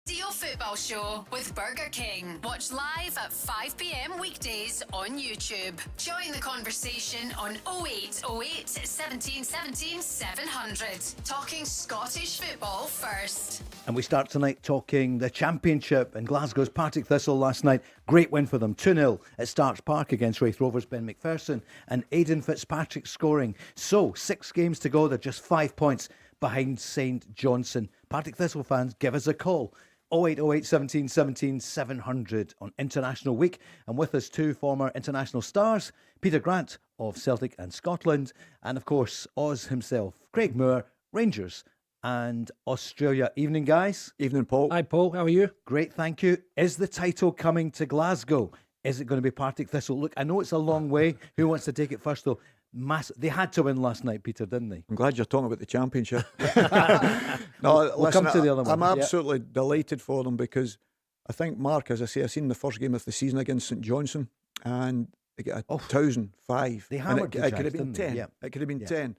Deal Football Show with Burger King. Watch live at 5 p.m. weekdays on YouTube. Join the conversation on 0808 17 17 700. Talking Scottish football first. And we start tonight talking the Championship in Glasgow's Partick Thistle last night. Great win for them, 2-0 at Starks Park against Raith Rovers. Ben McPherson and Aidan Fitzpatrick scoring. So, 6 games to go. They're just 5 points behind St Johnstone. Partick Thistle fans, give us a call. 0808 17 17 700 on International Week. And with us, 2 former international stars, Peter Grant of Celtic and Scotland, and of course, Oz himself, Craig Moore, Rangers and Australia. Evening, guys. Evening, Paul. Hi, Paul. How are you? Great, thank you. Is the title coming to Glasgow? Is it going to be Partick Thistle? Look, I know it's a long way. Who wants to take it first, though? They had to win last night, Peter, didn't they? I'm glad you're talking about the Championship. We'll come to the other one. I'm absolutely delighted for them because I think, Mark, as I say, I've seen the first game of the season against St Johnstone and they get 1,005. They hammered the it could have been 10. Yeah. It could have been 10.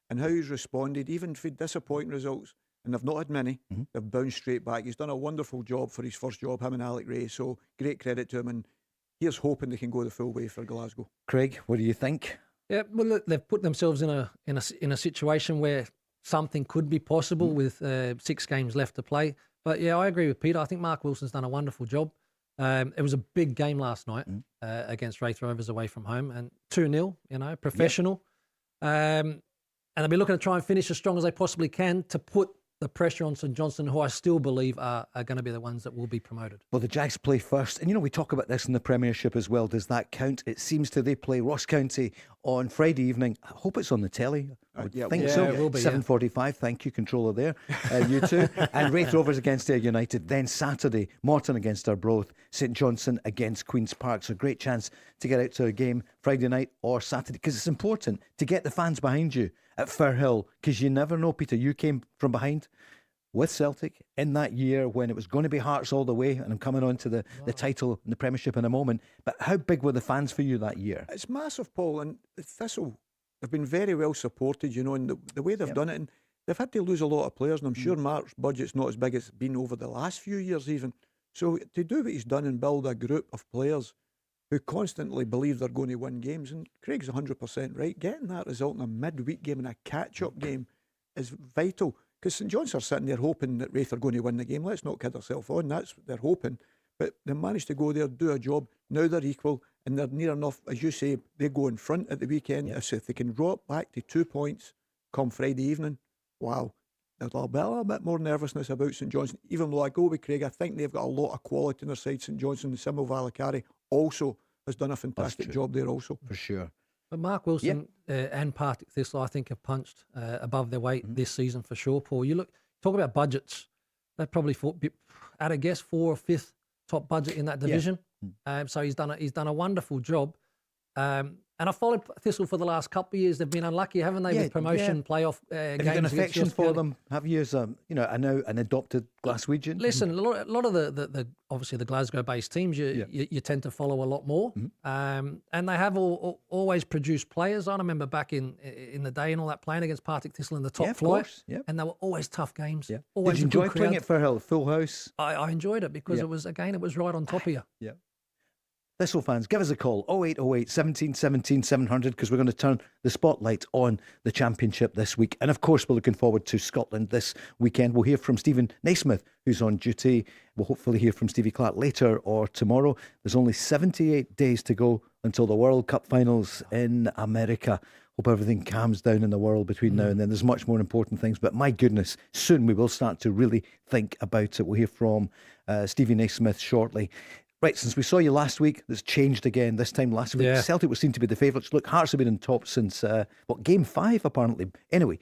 And how he's responded, even for disappointing results, and they've not had many, they've bounced straight back. He's done a wonderful job for his first job, him and Alec Ray, so great credit to him. And here's hoping they can go the full way for Glasgow. Craig, what do you think? Yeah, well, look, they've put themselves in a situation where something could be possible with 6 games left to play. But yeah, I agree with Peter. I think Mark Wilson's done a wonderful job. It was a big game last night against Raith Rovers away from home, and 2-0. Professional. And they'll be looking to try and finish as strong as they possibly can to put the pressure on St Johnstone, who I still believe are going to be the ones that will be promoted. Well, the Jags play first. And, we talk about this in the Premiership as well. Does that count? It seems they play Ross County on Friday evening. I hope it's on the telly. I think so. It will be, 7:45. Thank you, controller there. You two. And Raith Rovers against Ayr United. Then Saturday, Morton against Arbroath. St Johnstone against Queen's Park. So great chance to get out to a game Friday night or Saturday. Because it's important to get the fans behind you at Firhill. Because you never know, Peter. You came from behind with Celtic in that year when it was going to be Hearts all the way, and I'm coming on to the title in the Premiership in a moment, but how big were the fans for you that year? It's massive, Paul, and Thistle have been very well supported, and the way they've done it, and they've had to lose a lot of players, and I'm sure Mark's budget's not as big as it's been over the last few years even, so to do what he's done and build a group of players who constantly believe they're going to win games, and Craig's 100% right, getting that result in a midweek game and a catch-up game is vital. Because St John's are sitting there hoping that Raith are going to win the game. Let's not kid ourselves on. That's they're hoping. But they managed to go there, do a job. Now they're equal and they're near enough. As you say, they go in front at the weekend. If they can drop back to 2 points come Friday evening, wow. There's a little bit more nervousness about St John's. Even though I go with Craig, I think they've got a lot of quality on their side. St John's and Simo Valakari also has done a fantastic job there also. For sure. But Mark Wilson and Partick Thistle, I think, have punched above their weight this season for sure, Paul. Talk about budgets. They're probably, at a guess, 4th or 5th top budget in that division. So he's done a wonderful job. And I followed Thistle for the last couple of years. They've been unlucky, haven't they, with promotion playoff games. Have you got an affection for them? Have you as an adopted Glaswegian? Listen, a lot of the obviously the Glasgow-based teams you tend to follow a lot more, and they have always produced players. I remember back in the day and all that, playing against Partick Thistle in the top flight, and they were always tough games. Yeah. Always Did you enjoy playing it for Hill, full house? I enjoyed it because it was right on top of you. Yeah. Thistle fans, give us a call, 0808 17 17 700, because we're going to turn the spotlight on the Championship this week. And of course, we're looking forward to Scotland this weekend. We'll hear from Stephen Naismith, who's on duty. We'll hopefully hear from Stevie Clark later or tomorrow. There's only 78 days to go until the World Cup finals in America. Hope everything calms down in the world between now and then. There's much more important things, but my goodness, soon we will start to really think about it. We'll hear from Stevie Naismith shortly. Right, since we saw you last week, it's changed again. This time last week, Celtic was seen to be the favourites. Look, Hearts have been in top since, game 5 apparently. Anyway,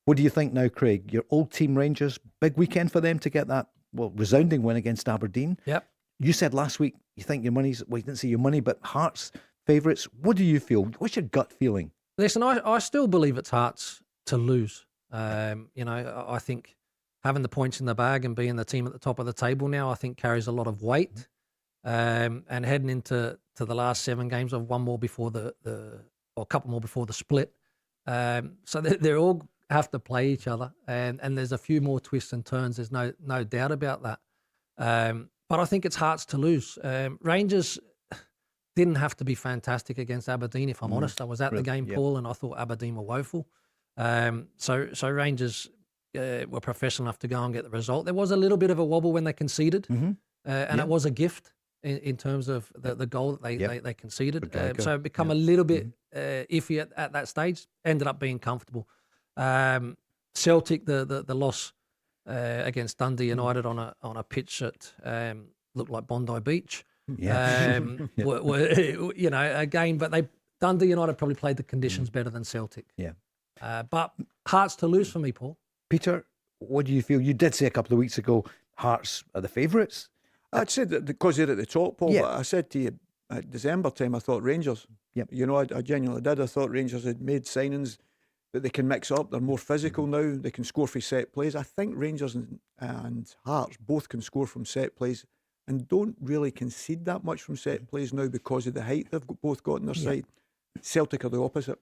what do you think now, Craig? Your old team Rangers, big weekend for them to get that, resounding win against Aberdeen. Yep. You said last week you think your money's, you didn't say your money, but Hearts favourites. What do you feel? What's your gut feeling? Listen, I still believe it's Hearts to lose. I think having the points in the bag and being the team at the top of the table now, I think carries a lot of weight. And heading into the last 7 games, I've one more before a couple more before the split. So they all have to play each other, and there's a few more twists and turns. There's no doubt about that. But I think it's Hearts to lose. Rangers didn't have to be fantastic against Aberdeen, if I'm honest. I was at the game, Paul, and I thought Aberdeen were woeful. So Rangers were professional enough to go and get the result. There was a little bit of a wobble when they conceded, and it was a gift in terms of the goal that they conceded. So it become a little bit iffy at that stage. Ended up being comfortable. Celtic, the loss against Dundee United on a pitch that looked like Bondi Beach. Again, but Dundee United probably played the conditions better than Celtic. But Hearts to lose for me, Paul. Peter, what do you feel? You did say a couple of weeks ago Hearts are the favourites. I'd said that because they're at the top, Paul, but I said to you at December time, I thought Rangers. You know, I genuinely did. I thought Rangers had made signings that they can mix up. They're more physical now. They can score from set plays. I think Rangers and Hearts both can score from set plays and don't really concede that much from set plays now because of the height they've both got on their side. Celtic are the opposite.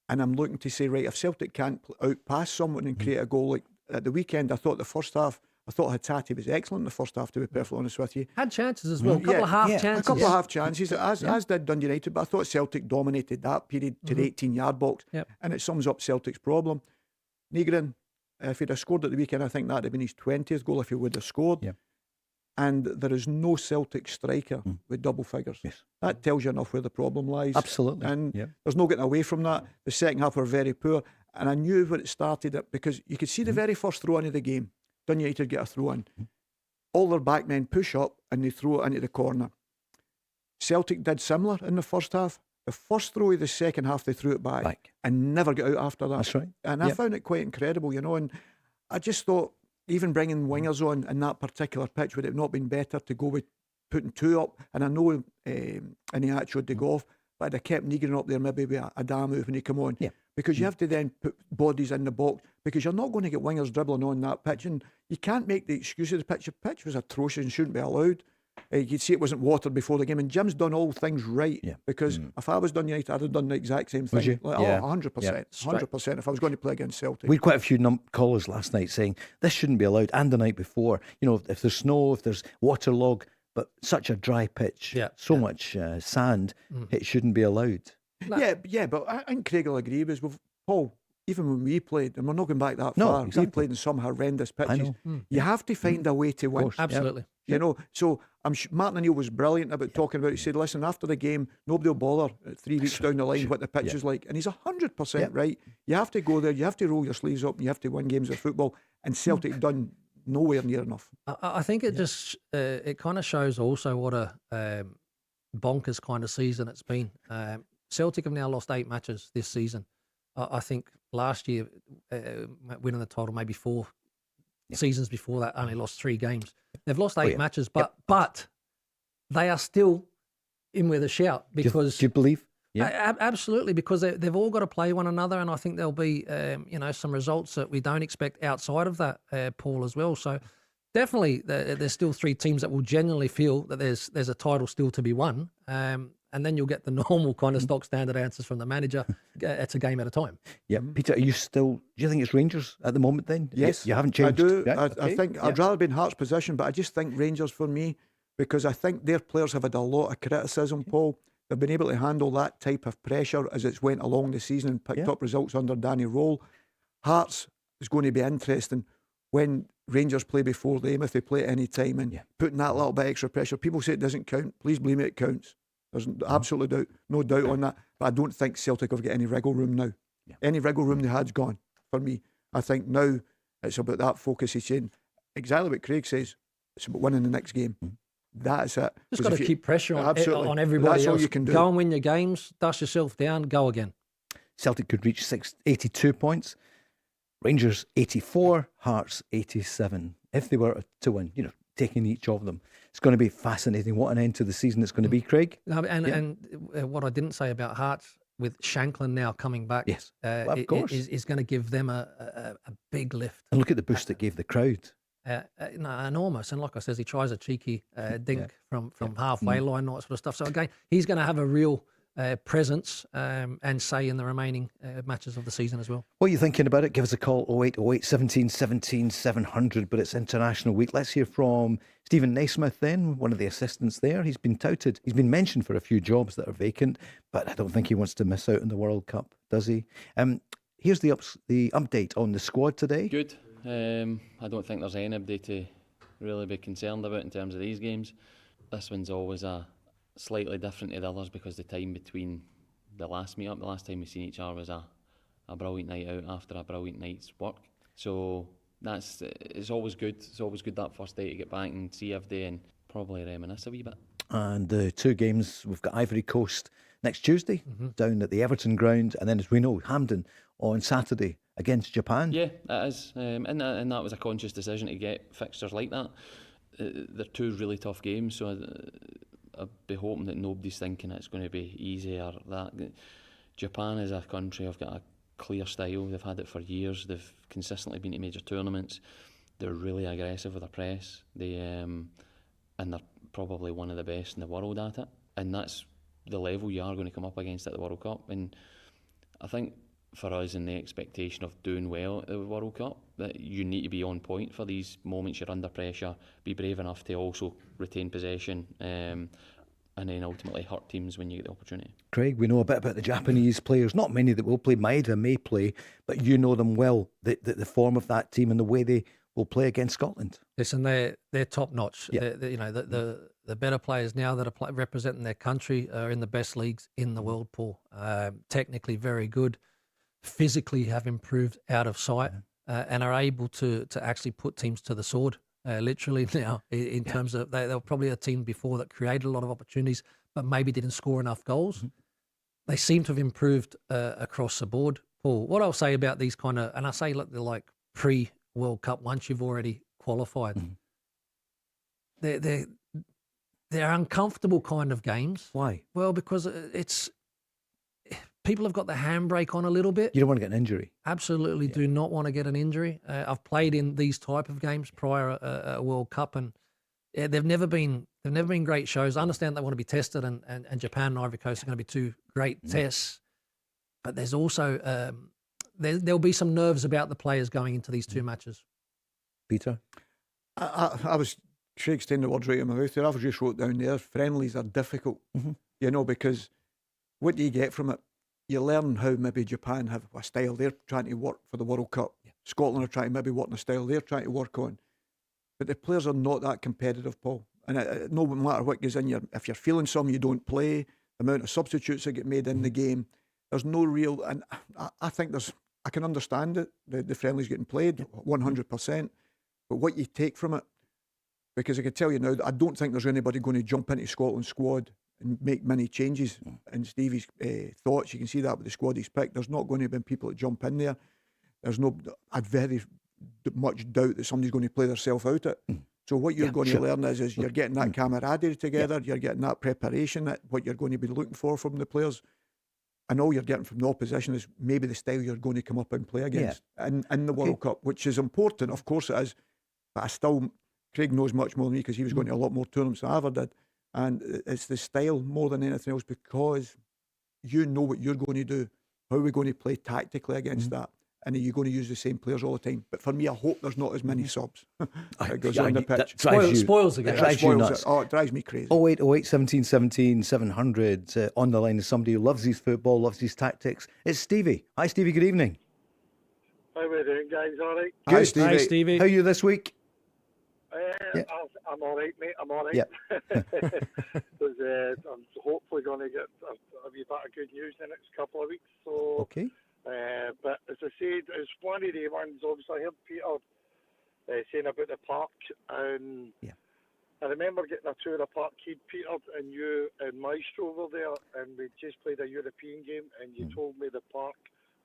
And I'm looking to say, right, if Celtic can't outpass someone and create a goal, like at the weekend, I thought the first half, I thought Hatate was excellent in the first half, to be perfectly honest with you. Had chances as well, a couple of half chances. A couple of half chances, as did Dundee United, but I thought Celtic dominated that period to the 18-yard box, and it sums up Celtic's problem. Nygren, if he'd have scored at the weekend, I think that would have been his 20th goal if he would have scored. And there is no Celtic striker with double figures. That tells you enough where the problem lies. Absolutely. And there's no getting away from that. The second half were very poor. And I knew when it started because you could see the very first throw into the game. Dundee United get a throw in. All their back men push up and they throw it into the corner. Celtic did similar in the first half. The first throw of the second half, they threw it back. And never got out after that. That's right. And I found it quite incredible, you know. And I just thought, even bringing wingers on in that particular pitch, would it not been better to go with putting two up? And I know Iniacho had to go off, but I'd have kept Nygren up there, maybe with Adamu when he come on. Because you have to then put bodies in the box, because you're not going to get wingers dribbling on that pitch. And you can't make the excuse of the pitch. The pitch was atrocious and shouldn't be allowed. You could see it wasn't watered before the game. And Jim's done all things right. Because if I was done United, I'd have done the exact same thing. Was you? Like, 100%. 100% if I was going to play against Celtic. We had quite a few callers last night saying this shouldn't be allowed, and the night before. You know, if there's snow, if there's waterlog, but such a dry pitch, so much sand, it shouldn't be allowed. Yeah, but I think Craig will agree with us. Paul, even when we played, and we're not going back that far, we played in some horrendous pitches. You have to find a way to win. Absolutely. You know, so Martin O'Neill was brilliant about talking about it. He said, listen, after the game, nobody will bother 3 weeks down the line what the pitch is like. And he's 100% right. You have to go there, you have to roll your sleeves up, and you have to win games of football. And Celtic done nowhere near enough. I think it just, it kind of shows also what a bonkers kind of season it's been. Celtic have now lost 8 matches this season. I think last year, winning the title, maybe 4 seasons before that, only lost 3 games. They've lost 8 matches, but they are still in with a shout because. Do you believe? Absolutely, because they've all got to play one another, and I think there'll be some results that we don't expect outside of that, Paul, as well. So definitely, there's still 3 teams that will genuinely feel that there's a title still to be won. And then you'll get the normal kind of stock standard answers from the manager. It's a game at a time. Peter, do you think it's Rangers at the moment then? Yes. You haven't changed? I do. I think I'd rather be in Hearts' position, but I just think Rangers for me, because I think their players have had a lot of criticism, Paul. They've been able to handle that type of pressure as it's went along the season and picked up results under Danny Roll. Hearts is going to be interesting when Rangers play before them, if they play at any time, and putting that little bit extra pressure. People say it doesn't count. Please believe me, it counts. There's absolutely no doubt on that. But I don't think Celtic have got any wriggle room now. Any wriggle room they had's gone for me. I think now it's about that focus. He's saying exactly what Craig says. It's about winning the next game. That's it. Just got to keep pressure on everybody That's else. all you can do. Go and win your games, dust yourself down, go again. Celtic could reach 82 points. Rangers 84, Hearts 87. If they were to win, taking each of them. It's going to be fascinating. What an end to the season it's going to be, Craig. And what I didn't say about Hearts, with Shanklin now coming back, of course, is going to give them a big lift. And look at the boost it gave the crowd. Enormous. And like I says, he tries a cheeky dink from halfway line, all that sort of stuff. So again, he's going to have a real presence and say in the remaining matches of the season as well. What are you thinking about it? Give us a call, 0808 17 17 700, but it's International Week. Let's hear from Stephen Naismith then, one of the assistants there. He's been touted, he's been mentioned for a few jobs that are vacant, but I don't think he wants to miss out on the World Cup, does he? Here's the update on the squad today. Good. I don't think there's anybody to really be concerned about in terms of these games. This one's always slightly different to the others because the time between the last meet-up, the last time we seen each other was a brilliant night out after a brilliant night's work. So it's always good. It's always good that first day to get back and see everybody and probably reminisce a wee bit. And the 2 games, we've got Ivory Coast next Tuesday down at the Everton ground, and then as we know, Hampden on Saturday against Japan. Yeah, it is, and that was a conscious decision to get fixtures like that. They're 2 really tough games, so I'd be hoping that nobody's thinking it's going to be easy or that. Japan is a country who've got a clear style. They've had it for years. They've consistently been to major tournaments. They're really aggressive with their press. And they're probably one of the best in the world at it. And that's the level you are going to come up against at the World Cup. And I think for us, in the expectation of doing well at the World Cup, that you need to be on point for these moments. You're under pressure. Be brave enough to also retain possession, and then ultimately hurt teams when you get the opportunity. Craig, we know a bit about the Japanese players. Not many that will play. Maeda may play, but you know them well. The form of that team and the way they will play against Scotland. Listen, they're top notch. Yeah. The better players now that are representing their country are in the best leagues in the world, Paul. Technically very good. Physically have improved out of sight and are able to actually put teams to the sword, literally now, in terms of they were probably a team before that created a lot of opportunities but maybe didn't score enough goals. They seem to have improved across the board. Paul, what I'll say about these kind of, and I say they're like pre-World Cup once you've already qualified, they're uncomfortable kind of games. Why? Well, because people have got the handbrake on a little bit. You don't want to get an injury. Absolutely do not want to get an injury. I've played in these type of games prior a World Cup, and they've never been great shows. I understand they want to be tested, and Japan and Ivory Coast are going to be 2 great tests. But there's also there'll be some nerves about the players going into these 2 matches. Peter? I was Craig's taking the words right in my mouth there. I've just wrote down there, friendlies are difficult, because what do you get from it? You learn how maybe Japan have a style they're trying to work for the World Cup. Scotland are trying to maybe work on a style they're trying to work on. But the players are not that competitive, Paul. And no matter what goes in, if you're feeling some, you don't play. The amount of substitutes that get made in the game, there's no real. And I think I can understand it. The friendlies getting played 100%. But what you take from it, because I can tell you now that I don't think there's anybody going to jump into Scotland's squad and make many changes in Stevie's thoughts. You can see that with the squad he's picked. There's not going to be people that jump in there. I'd very much doubt that somebody's going to play themselves out it. So what you're going to learn is you're getting that camaraderie together, you're getting that preparation, that what you're going to be looking for from the players. And all you're getting from the opposition is maybe the style you're going to come up and play against in the World Cup, which is important. Of course it is. But Craig knows much more than me because he was going to a lot more tournaments than I ever did. And it's the style more than anything else, because you know what you're going to do. How are we going to play tactically against that? And are you going to use the same players all the time? But for me, I hope there's not as many subs that goes on the pitch. Spoils the game. It drives me crazy. 0808 17 17 700 on the line is somebody who loves his football, loves his tactics. It's Stevie. Hi, Stevie. Good evening. How are we doing, guys? All right? Good. Hi, Stevie. Hi, Stevie. How are you this week? I'm all right, mate. I'm all right. Yeah. Because I'm hopefully going to get a wee bit of good news in the next couple of weeks. So, Okay. but as I said, it's one of the ones. Obviously, I heard Peter saying about the park, and I remember getting a tour of the park. Peter and you and Maestro were there, and we just played a European game, and you told me the park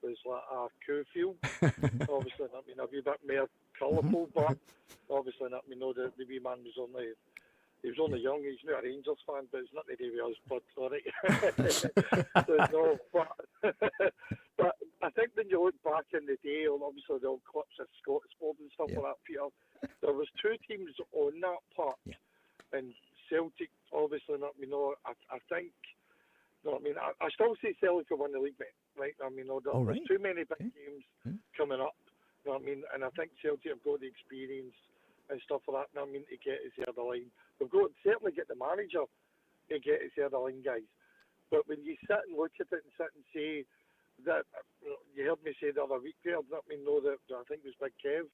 was like a coup field. Obviously, I mean, a wee bit more colourful, but obviously, I mean, the wee man was only young. He's not a Rangers fan, but it's nothing to do with us, but all right. So, no, but I think when you look back in the day, obviously the old clips of Scottish sport and stuff like that, Peter, there was 2 teams on that park, and Celtic, obviously, I think You know what I mean? I still say Celtic will win the league, mate. Right? I mean, there's too many big games coming up. You know what I mean? And I think Celtic have got the experience and stuff like that. You know what I mean? To get us the other line. We've got to certainly get the manager to get us the other line, guys. But when you sit and look at it and sit and say that, you heard me say the other week there, let me know that I think it was Big Kev,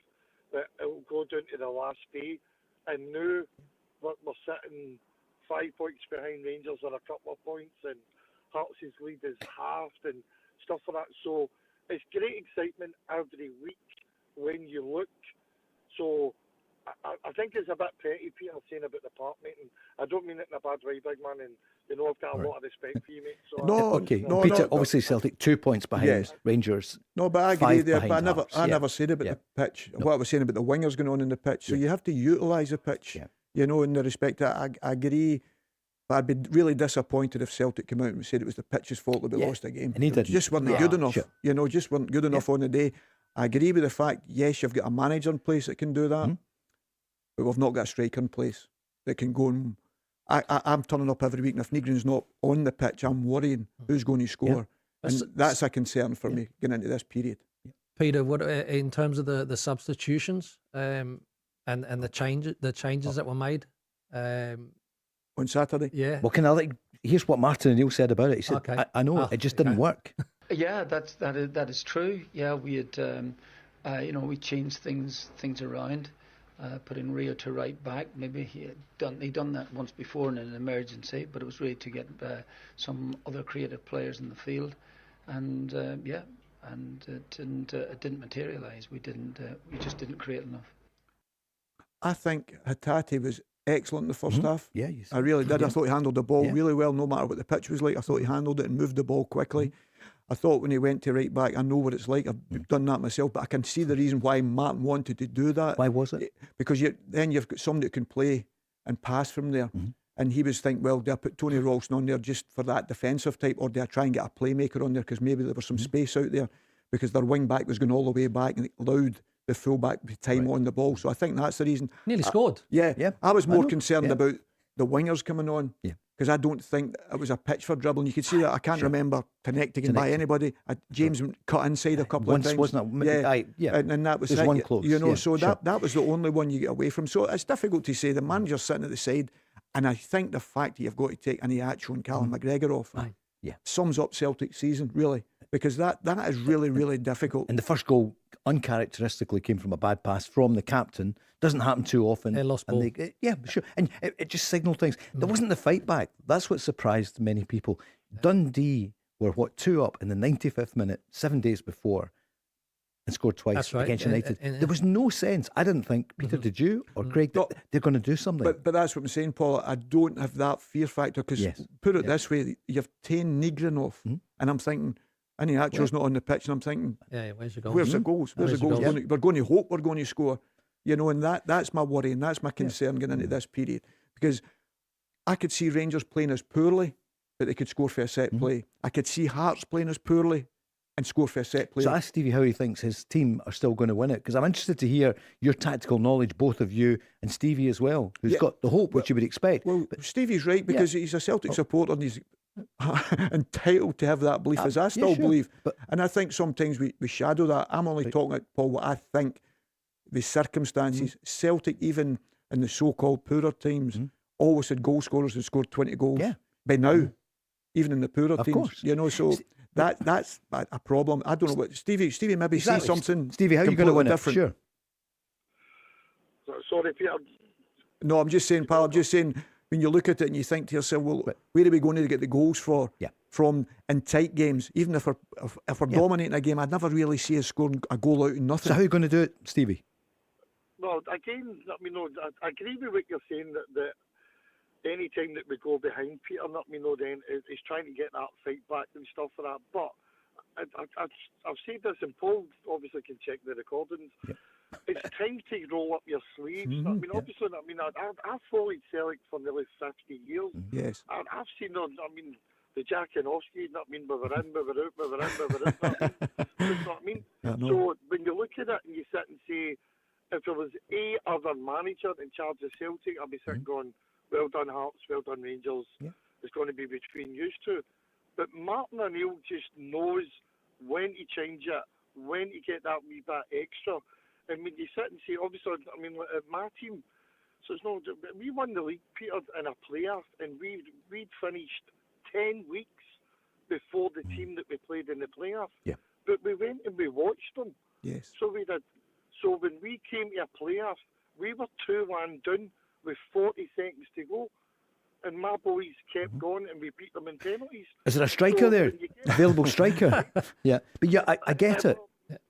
that it will go down to the last day. And now we're sitting 5 points behind Rangers on a couple of points, and Hearts' lead is halved and stuff like that. So it's great excitement every week when you look. So I think it's a bit petty, Peter, saying about the park, mate. And I don't mean it in a bad way, big man. And you know I've got a lot of respect for you, mate. So Peter. Obviously, Celtic 2 points behind Rangers. No, but I agree there. But I never said about the pitch. No. What I was saying about the wingers going on in the pitch. So you have to utilise the pitch. Yeah. You know, in the respect that I agree. But I'd be really disappointed if Celtic came out and said it was the pitch's fault that we lost a game. And he didn't. Just weren't good enough. Sure. You know, just weren't good enough on the day. I agree with the fact, yes, you've got a manager in place that can do that, but we've not got a striker in place that can go and... I'm turning up every week, and if Negrin's not on the pitch, I'm worrying who's going to score. Yeah. And that's a concern for me getting into this period. Peter, what in terms of the substitutions and the changes that were made on Saturday? Yeah. Well, here's what Martin O'Neill said about it. He said, I know, it just didn't work. Yeah, that is true. Yeah, we had, we changed things around, put in Rio to right back. Maybe he'd done that once before in an emergency, but it was really to get some other creative players in the field, and it didn't materialise. We just didn't create enough. I think Hatate was excellent in the first half. Yeah, I really did. I thought he handled the ball really well, no matter what the pitch was like. I thought he handled it and moved the ball quickly. I thought when he went to right back, I know what it's like. I've done that myself, but I can see the reason why Martin wanted to do that. Why was it? Because then you've got somebody that can play and pass from there. And he was thinking, well, do I put Tony Ralston on there just for that defensive type, or do I try and get a playmaker on there because maybe there was some space out there, because their wing back was going all the way back and it allowed the full back time on the ball. So I think that's the reason. Nearly scored. Yeah. I was more concerned about the wingers coming on. Yeah. Because I don't think it was a pitch for dribbling. You could see that. I can't remember connecting by anybody. James cut inside a couple of times. Wasn't it? Yeah. And that was There's it. one close. You know, so that was the only one you get away from. So it's difficult to say. The manager's sitting at the side, and I think the fact that you've got to take Aniacho and Callum McGregor off sums up Celtic's season, really. Because that is really, really difficult. And the first goal uncharacteristically came from a bad pass from the captain. Doesn't happen too often. They lost ball. Sure. And it just signalled things. There wasn't the fight back. That's what surprised many people. Dundee were 2 up in the 95th minute 7 days before and scored twice against United. There was no sense. I didn't think, Peter, did you or Craig, that they're going to do something. But that's what I'm saying, Paul. I don't have that fear factor because put it this way, you've taken Negrin off, and I'm thinking, Aniacho's not on the pitch, and I'm thinking, where's the goals? Where's the goals? We're going to hope we're going to score. You know, and that's my worry, and that's my concern getting into this period, because I could see Rangers playing as poorly, but they could score for a set play. I could see Hearts playing as poorly and score for a set play. So ask Stevie how he thinks his team are still going to win it, because I'm interested to hear your tactical knowledge, both of you, and Stevie as well, who's got the hope, which you would expect. Well, Stevie's right, because he's a Celtic supporter and he's entitled to have that belief, as I still believe. And I think sometimes we shadow that. I'm only talking about, Paul, what I think the circumstances. Celtic, even in the so-called poorer teams, always had goal scorers who scored 20 goals. By now, even in the poorer teams, course. you know, so that's a problem. I don't know what Stevie maybe sees something. Stevie, how are you going to win different. it? Sure. Sorry, Peter. No, I'm just saying, pal. I'm just saying, when you look at it and you think to yourself, well, where are we going to get the goals for? From in tight games, even if we're dominating a game, I'd never really see us scoring a goal out of nothing. So how are you going to do it, Stevie? Well, again, I agree with what you're saying, that any time that we go behind Peter, then he's trying to get that fight back and stuff like that. But I've said this, and Paul obviously can check the recordings. It's time to roll up your sleeves. Obviously, I've followed Celtic for nearly 50 years. Yes. I've seen them, the Jack and Oski, we were in, we were out, we were in, we were out. You know what I mean? So when you look at it and you sit and say, if there was a other manager in charge of Celtic, I'd be sitting going, well done Hearts, well done Rangers. It's going to be between you two. But Martin O'Neill just knows when to change it, when to get that wee bit extra. And when you sit and say, obviously, I mean, like, at my team, so it's not, we won the league, Peter, in a playoff, and we'd finished 10 weeks before the team that we played in the playoff. Yeah. But we went and we watched them. Yes. So we did. So when we came to a playoff, we were 2-1 down with 40 seconds to go. And my boys kept going, and we beat them in penalties. Is there a striker there? Available striker? Yeah. But yeah, I get it.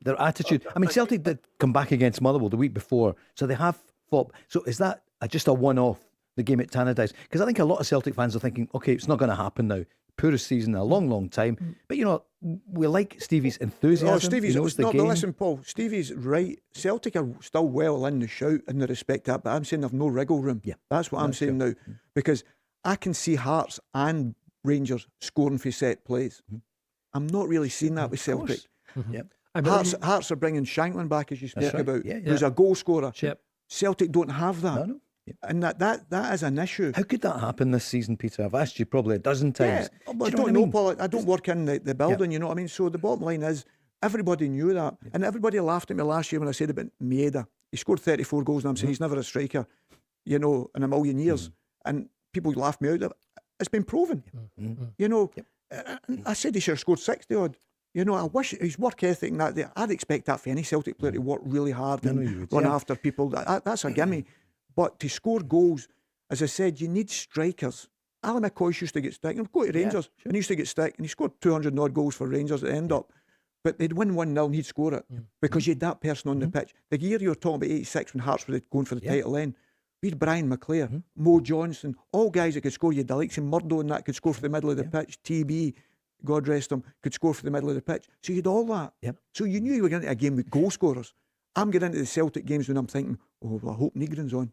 Their attitude. I mean, Celtic did come back against Motherwell the week before, so they have fought. So is that just a one-off, the game at Tannadice? Because I think a lot of Celtic fans are thinking, okay, it's not going to happen now. Poorest season in a long, long time. But you know, we like Stevie's enthusiasm. Oh, Stevie's knows the no, game. but listen, Paul. Stevie's right. Celtic are still well in the shout in the respect that, but I'm saying they've no wriggle room. Yeah, that's what I'm saying now, because I can see Hearts and Rangers scoring for set plays. I'm not really seeing that with Celtic. Yep. Hearts are bringing Shanklin back, as you spoke about, Yeah, who's a goal scorer. Yep. Celtic don't have that. No. Yep. And that is an issue. How could that happen this season, Peter? I've asked you probably a dozen times. Yeah, Do I you know don't what know, I mean? Paul. I don't work in the building, you know what I mean? So the bottom line is, everybody knew that. And everybody laughed at me last year when I said about Maeda. He scored 34 goals, and I'm saying he's never a striker, you know, in a million years. And people laughed me out. It's been proven. You know, I said he should have scored 60 odd. You know, I wish his work ethic and that, I'd expect that for any Celtic player to work really hard and run after people. That's a gimme. But to score goals, as I said, you need strikers. Alan McCoy used to get stick. And go to Rangers, and he used to get stick, and he scored 200 odd goals for Rangers at the end up. But they'd win 1-0 and he'd score it because you had that person on the pitch. The year you were talking about 86 when Hearts were going for the title then, we had Brian McClare, Mo Johnson, all guys that could score. You had Alex and Murdo and that could score for the middle of the pitch. TB, God rest him, could score for the middle of the pitch. So you had all that. Yep. So you knew you were going into a game with goal scorers. I'm getting into the Celtic games when I'm thinking, oh, well, I hope Nygren's on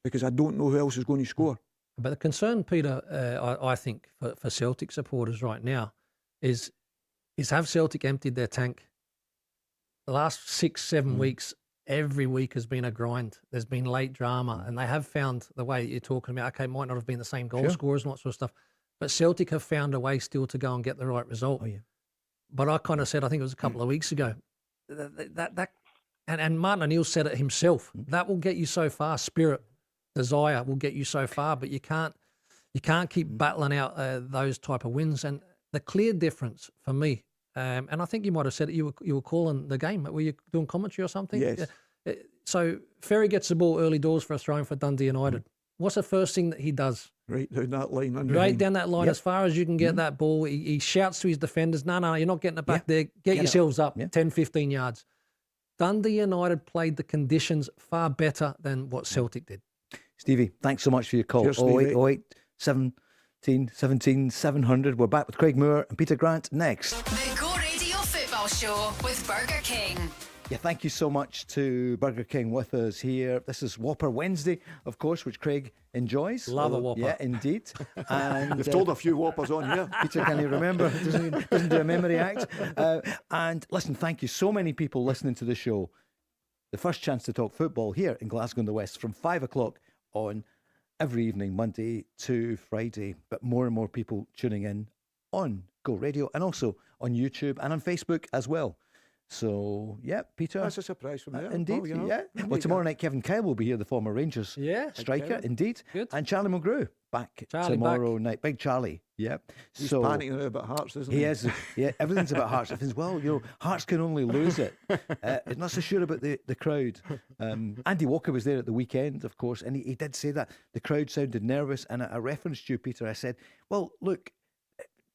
because I don't know who else is going to score. But the concern, Peter, I think for Celtic supporters right now is have Celtic emptied their tank? The last 6-7 weeks, every week has been a grind. There's been late drama, and they have found the way that you're talking about. Okay, it might not have been the same goal scorers and that sort of stuff, but Celtic have found a way still to go and get the right result. Oh, yeah. But I kind of said, I think it was a couple of weeks ago, and Martin O'Neill said it himself. That will get you so far. Spirit, desire will get you so far, but you can't keep battling out those type of wins. And the clear difference for me, and I think you might have said it. You were calling the game. Were you doing commentary or something? Yes. So Ferry gets the ball early doors for a throw-in for Dundee United. What's the first thing that he does? Right down that line. Right down that line, as far as you can get that ball. He shouts to his defenders, no, you're not getting it back there. Get yourselves up 10, 15 yards. Dundee United played the conditions far better than what Celtic did. Stevie, thanks so much for your call. Cheers, 0808 17 700. We're back with Craig Moore and Peter Grant next. The Go Radio Football Show with Burger King. Yeah, thank you so much to Burger King with us here. This is Whopper Wednesday, of course, which Craig enjoys. Love a Whopper. Yeah, indeed. And You've told a few Whoppers on here. Peter can't even remember. Doesn't do a memory act. And listen, thank you. So many people listening to the show. The first chance to talk football here in Glasgow in the West from 5 o'clock on every evening, Monday to Friday. But more and more people tuning in on Go Radio and also on YouTube and on Facebook as well. So, yeah, Peter. That's a surprise from there. Indeed, Well, you know. yeah. Well, tomorrow night, Kevin Kyle will be here, the former Rangers striker, Kevin. indeed. Good. And Charlie Mulgrew back tomorrow night. Big Charlie, yeah. He's panicking now about Hearts, isn't he? He is. Yeah, everything's about Hearts. Everything's, well, you know, Hearts can only lose it. He's not so sure about the crowd. Andy Walker was there at the weekend, of course, and he did say that the crowd sounded nervous. And I referenced you, Peter. I said, well, look,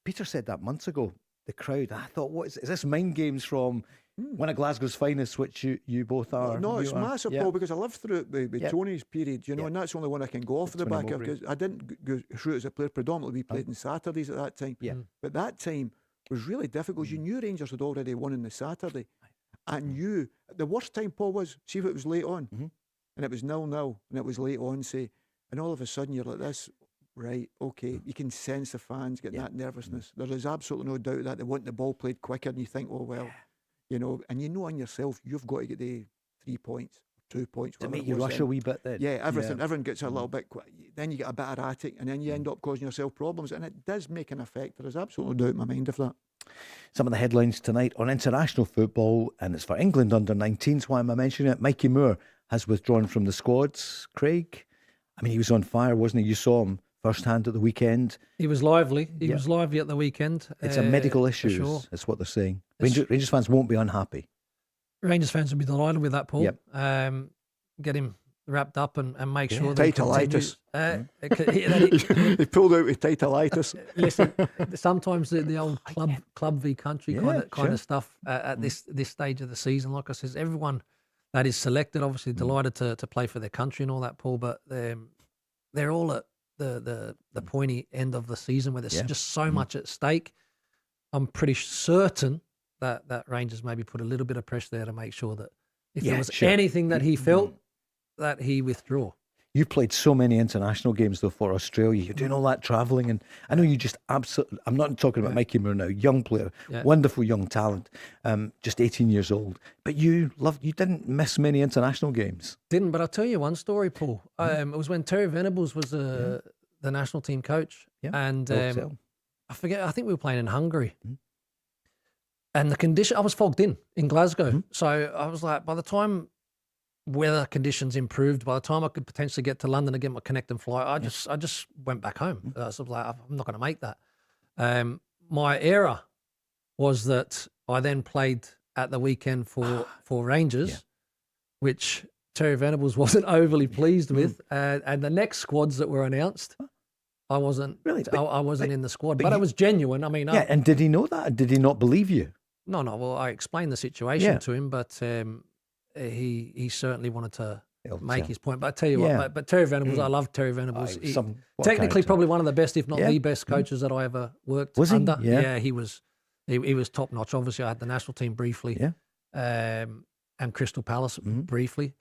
Peter said that months ago, the crowd. I thought, is this mind games from one of Glasgow's finest, which you both are? No, it's you are. massive, Yeah. Paul, because I lived through it with Tony's period, you know, and that's the only one I can go off the Tony back of, Mowbray. because I didn't go through it as a player. Predominantly, we played on Saturdays at that time. Yeah. But that time was really difficult. You knew Rangers had already won on the Saturday. And the worst time, Paul, was, see if it was late on, and it was 0-0, and it was late on, say, and all of a sudden you're like this, right, okay, you can sense the fans getting that nervousness. There is absolutely no doubt that they want the ball played quicker, and you think, oh, well, you know, and you know on yourself, you've got to get the 3 points, 2 points. To whatever make it you was rush then. a wee bit then. Yeah, everything gets a little bit quick. then you get a bit erratic, and then you end up causing yourself problems, and it does make an effect. There is absolutely no doubt in my mind of that. Some of the headlines tonight on international football, and it's for England under 19s. Why am I mentioning it? Mikey Moore has withdrawn from the squads. Craig, I mean, he was on fire, wasn't he? You saw him firsthand at the weekend. He was lively. He was lively at the weekend. It's a medical issue, sure. is what they're saying. Rangers fans won't be unhappy. Rangers fans will be delighted with that, Paul. Yep. Get him wrapped up and make sure that Titleitis. He pulled out with titleitis. Listen, sometimes the old club v country kind of stuff at this stage of the season. Like I says, everyone that is selected, obviously delighted to play for their country and all that, Paul. But they're all at the pointy end of the season where there's just so much at stake. I'm pretty certain that Rangers maybe put a little bit of pressure there to make sure that if there was anything that he felt, that he withdraw. You played so many international games, though, for Australia. You're doing all that travelling, and I know you just absolutely... I'm not talking about Mikey Moore now, young player, wonderful young talent, just 18 years old. But you didn't miss many international games. Didn't, but I'll tell you one story, Paul. It was when Terry Venables was the national team coach, and I think we were playing in Hungary. And the condition, I was fogged in Glasgow. So I was like, by the time weather conditions improved, by the time I could potentially get to London and get my connect and flight, I just went back home. So I was like, I'm not going to make that. My error was that I then played at the weekend for Rangers, which Terry Venables wasn't overly pleased with. And the next squads that were announced, I wasn't really. I wasn't in the squad, but it was genuine. I mean, and did he know that? Did he not believe you? No. Well, I explained the situation to him, but he certainly wanted to make his point. But I tell you what, but Terry Venables, I love Terry Venables. Technically, probably one of the best, if not the best, coaches that I ever worked under. Yeah, he was top notch. Obviously, I had the national team briefly, and Crystal Palace briefly.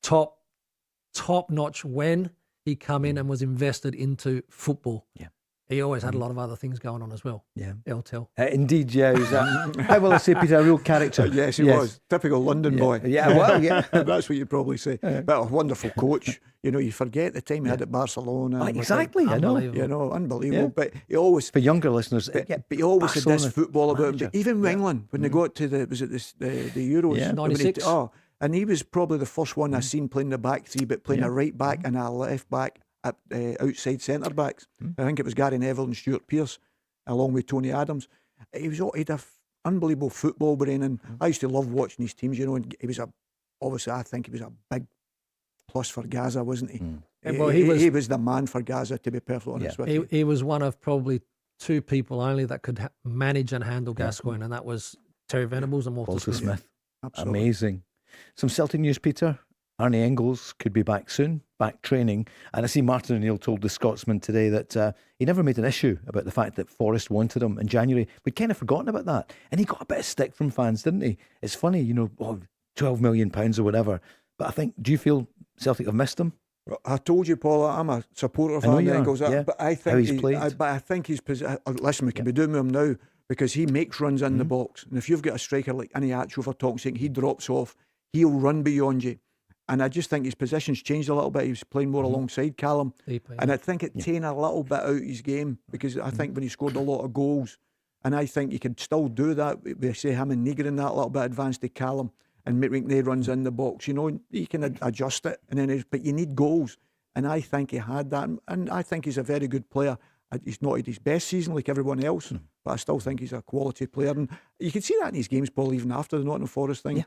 Top notch when he come in and was invested into football. Yeah. He always had a lot of other things going on as well. Yeah. I'll tell. Indeed, yeah. He was, how will I say, Peter, a real character? Yes, he was. Typical London boy. Yeah, well, yeah. That's what you'd probably say. But a wonderful coach. You know, you forget the time he had at Barcelona. Exactly, I know. You know, unbelievable. Yeah. But he always... For younger listeners... But he always had this football about him. But even with England, when they got to the Euros... Yeah, 96. And he was probably the first one I've seen playing the back three, but playing a right back and a left back at outside centre backs. I think it was Gary Neville and Stuart Pearce, along with Tony Adams. He had a unbelievable football brain, and I used to love watching his teams. You know, and he was obviously I think he was a big plus for Gaza, wasn't he? Well, he was the man for Gaza, to be perfectly honest with you. He was one of probably two people only that could manage and handle Gascoigne, and that was Terry Venables and Walter Smith. Absolutely. Amazing. Some Celtic news, Peter. Arnie Engels could be back soon, back training. And I see Martin O'Neill told the Scotsman today that he never made an issue about the fact that Forest wanted him in January. We'd kind of forgotten about that. And he got a bit of stick from fans, didn't he? It's funny, you know, £12 million or whatever. But I think, do you feel Celtic have missed him? I told you, Paul, I'm a supporter of Arnie Engels. But I think he's played. Listen, we can be doing with him now because he makes runs in the box. And if you've got a striker like Iniacho for talking sake, he drops off, he'll run beyond you. And I just think his position's changed a little bit. He was playing more alongside Callum. And I think it taken a little bit out his game because I think when he scored a lot of goals, and I think you could still do that. We say him and Negrin that little bit advanced to Callum and McNair runs in the box. You know, you can adjust it, and then but you need goals. And I think he had that. And I think he's a very good player. He's not had his best season like everyone else, but I still think he's a quality player. And you can see that in his games, Paul, even after the Nottingham Forest thing.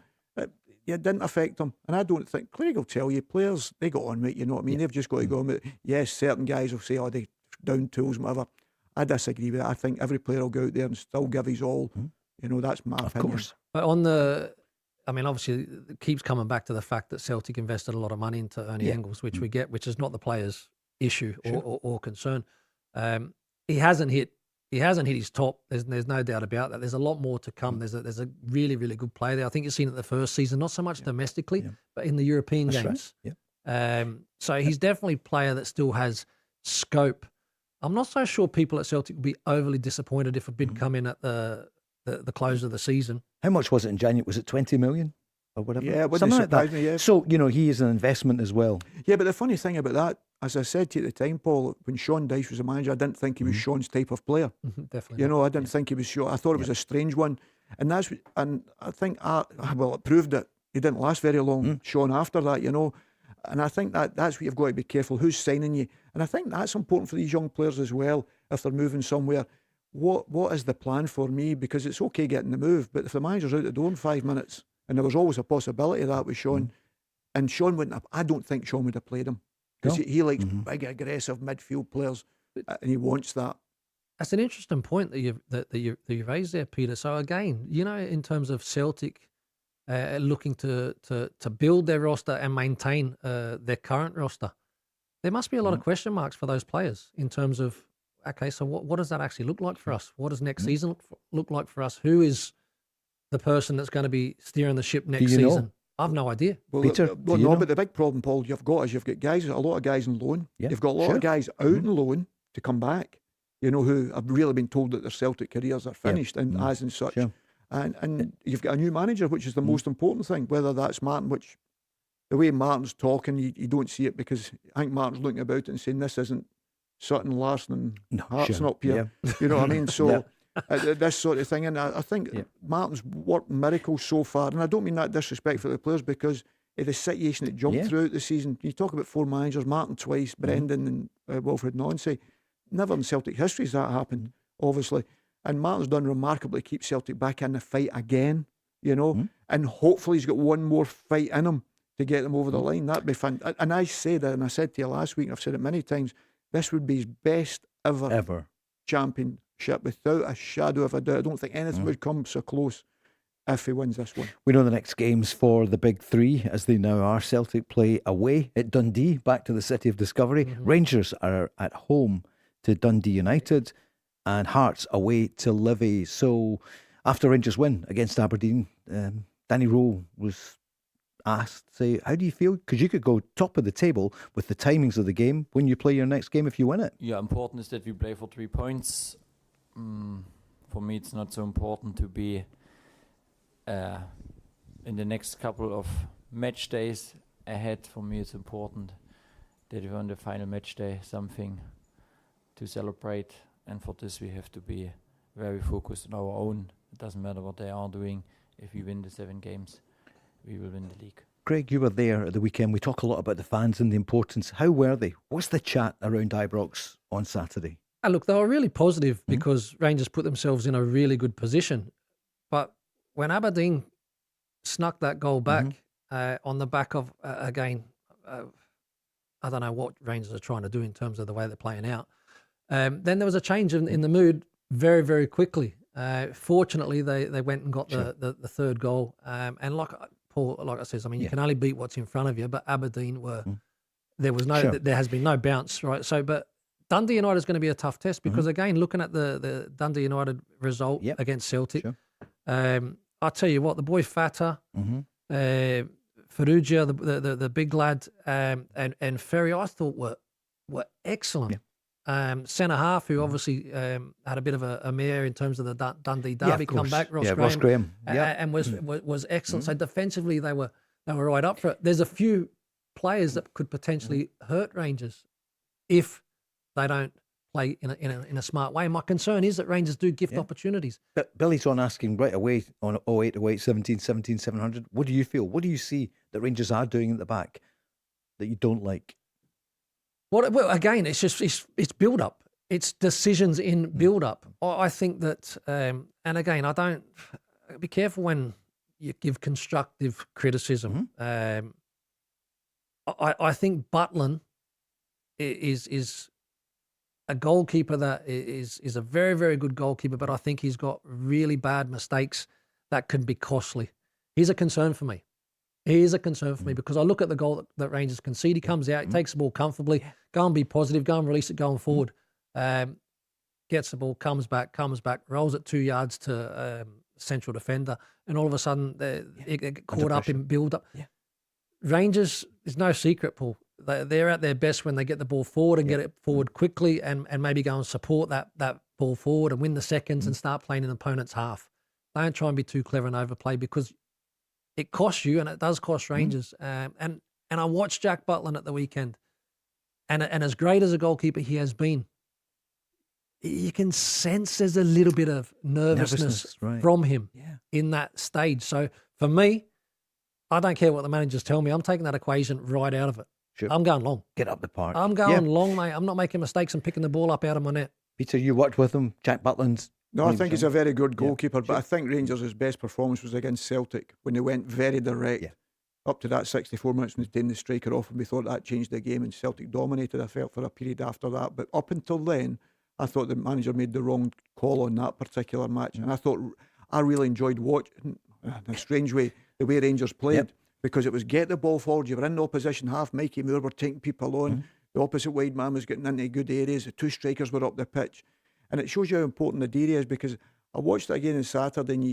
It didn't affect him. And I don't think, Craig will tell you, players, they got on with it, you know what I mean? They've just got to go on with it. Yes, certain guys will say, they down tools, whatever. I disagree with that. I think every player will go out there and still give his all. You know, that's my opinion. Of course. But obviously, it keeps coming back to the fact that Celtic invested a lot of money into Ernie Engels, which we get, which is not the player's issue or concern. He hasn't hit his top. There's no doubt about that. There's a lot more to come. There's a really, really good player there. I think you've seen it the first season, not so much domestically, but in the European games. Right. So he's definitely a player that still has scope. I'm not so sure people at Celtic would be overly disappointed if a bid come in at the close of the season. How much was it in January? Was it 20 million or whatever? Yeah, it wouldn't surprise me, yeah. So, you know, he is an investment as well. Yeah, but the funny thing about that, as I said to you at the time, Paul, when Sean Dyche was a manager, I didn't think he was Sean's type of player. Definitely. You know, I didn't think he was Sean. I thought it was a strange one. And I think, it proved it. He didn't last very long, Sean, after that, you know. And I think that's what you've got to be careful, who's signing you. And I think that's important for these young players as well, if they're moving somewhere. What is the plan for me? Because it's okay getting the move, but if the manager's out the door in 5 minutes, and there was always a possibility of that with Sean, and Sean wouldn't have, I don't think Sean would have played him. Because he likes big, aggressive midfield players, and he wants that. That's an interesting point that you raised there, Peter. So again, you know, in terms of Celtic looking to build their roster and maintain their current roster, there must be a lot of question marks for those players in terms of, okay, so what does that actually look like for us? What does next season look like for us? Who is the person that's going to be steering the ship next season? Know? I've no idea. Well, Peter, but the big problem, Paul, you've got guys, a lot of guys on loan. Yeah, you've got a lot of guys out on loan to come back, you know, who have really been told that their Celtic careers are finished and as and such. Sure. And you've got a new manager, which is the most important thing, whether that's Martin, which the way Martin's talking, you don't see it, because I think Martin's looking about it and saying this isn't Sutton, Larson and Hartson up here. Yeah. You know what I mean? So this sort of thing. And I think Martin's worked miracles so far. And I don't mean that disrespect for the players, because of the situation that jumped throughout the season. You talk about 4 managers, Martin twice, Brendan and Wilfred Nancy. Never in Celtic history has that happened, obviously. And Martin's done remarkably to keep Celtic back in the fight again, you know. And hopefully he's got one more fight in him to get them over the line. That'd be fun. And I said to you last week, and I've said it many times, this would be his best ever championship, without a shadow of a doubt. I don't think anything would come so close if he wins this one. We know the next games for the big three, as they now are. Celtic play away at Dundee, back to the city of discovery. Rangers are at home to Dundee United, and Hearts away to Livy. So after Rangers win against Aberdeen, Danny Rowe was asked, say, how do you feel? Because you could go top of the table with the timings of the game when you play your next game if you win it. Yeah, important is that we play for 3 points. For me, it's not so important to be in the next couple of match days ahead. For me, it's important that we on the final match day something to celebrate, and for this we have to be very focused on our own. It doesn't matter what they are doing. If we win the 7 games, we will win the league. Greg, you were there at the weekend. We talk a lot about the fans and the importance. How were they? What's the chat around Ibrox on Saturday? Look, they were really positive because Rangers put themselves in a really good position. But when Aberdeen snuck that goal back on the back of, again, I don't know what Rangers are trying to do in terms of the way they're playing out. Then there was a change in the mood very, very quickly. Fortunately, they went and got the third goal. And like Paul, like I says, I mean, you can only beat what's in front of you. But Aberdeen were there has been no bounce, right? So, but Dundee United is going to be a tough test because again, looking at the Dundee United result against Celtic, I'll tell you what, the boy Fata, Ferrugia, the big lad, and Ferry, I thought were excellent. Centre half, who obviously had a bit of a mare in terms of the Dundee derby, come back, Ross Graham, and was excellent. So defensively, they were right up for it. There's a few players that could potentially hurt Rangers if they don't play in a smart way. My concern is that Rangers do gift opportunities. But Billy's on asking right away on 0808 17 17 700. What do you feel? What do you see that Rangers are doing at the back that you don't like? Well, again, it's just it's build up. It's decisions in build up. I think that, and again, I don't be careful when you give constructive criticism. I think Butlin is a goalkeeper that is a very, very good goalkeeper, but I think he's got really bad mistakes that can be costly. He's a concern for me. He is a concern for me because I look at the goal that Rangers concede. He comes out, he takes the ball comfortably, go and be positive, go and release it going forward. Gets the ball, comes back, rolls it 2 yards to central defender, and all of a sudden they get caught up in build-up. Yeah. Rangers, there's no secret, Paul. They're at their best when they get the ball forward and get it forward quickly and maybe go and support that ball forward and win the seconds and start playing in the opponent's half. Don't try and be too clever and overplay because it costs you, and it does cost Rangers. And I watched Jack Butlin at the weekend. And as great as a goalkeeper he has been, you can sense there's a little bit of nervousness right. from him in that stage. So for me, I don't care what the managers tell me. I'm taking that equation right out of it. Sure. I'm going long. Get up the park. I'm going long, mate. I'm not making mistakes and picking the ball up out of my net. Peter, you worked with him. Jack Butland's. No, I think he's a very good goalkeeper, but sure. I think Rangers' best performance was against Celtic when they went very direct. Yeah. Up to that 64 minutes when they taken the striker off, and we thought that changed the game, and Celtic dominated, I felt, for a period after that. But up until then, I thought the manager made the wrong call on that particular match. And I really enjoyed watching, in a strange way, the way Rangers played, because it was get the ball forward, you were in the opposition half, Mikey Moore were taking people on, the opposite wide man was getting into good areas, the two strikers were up the pitch. And it shows you how important the Dairy is, because I watched it again on Saturday, and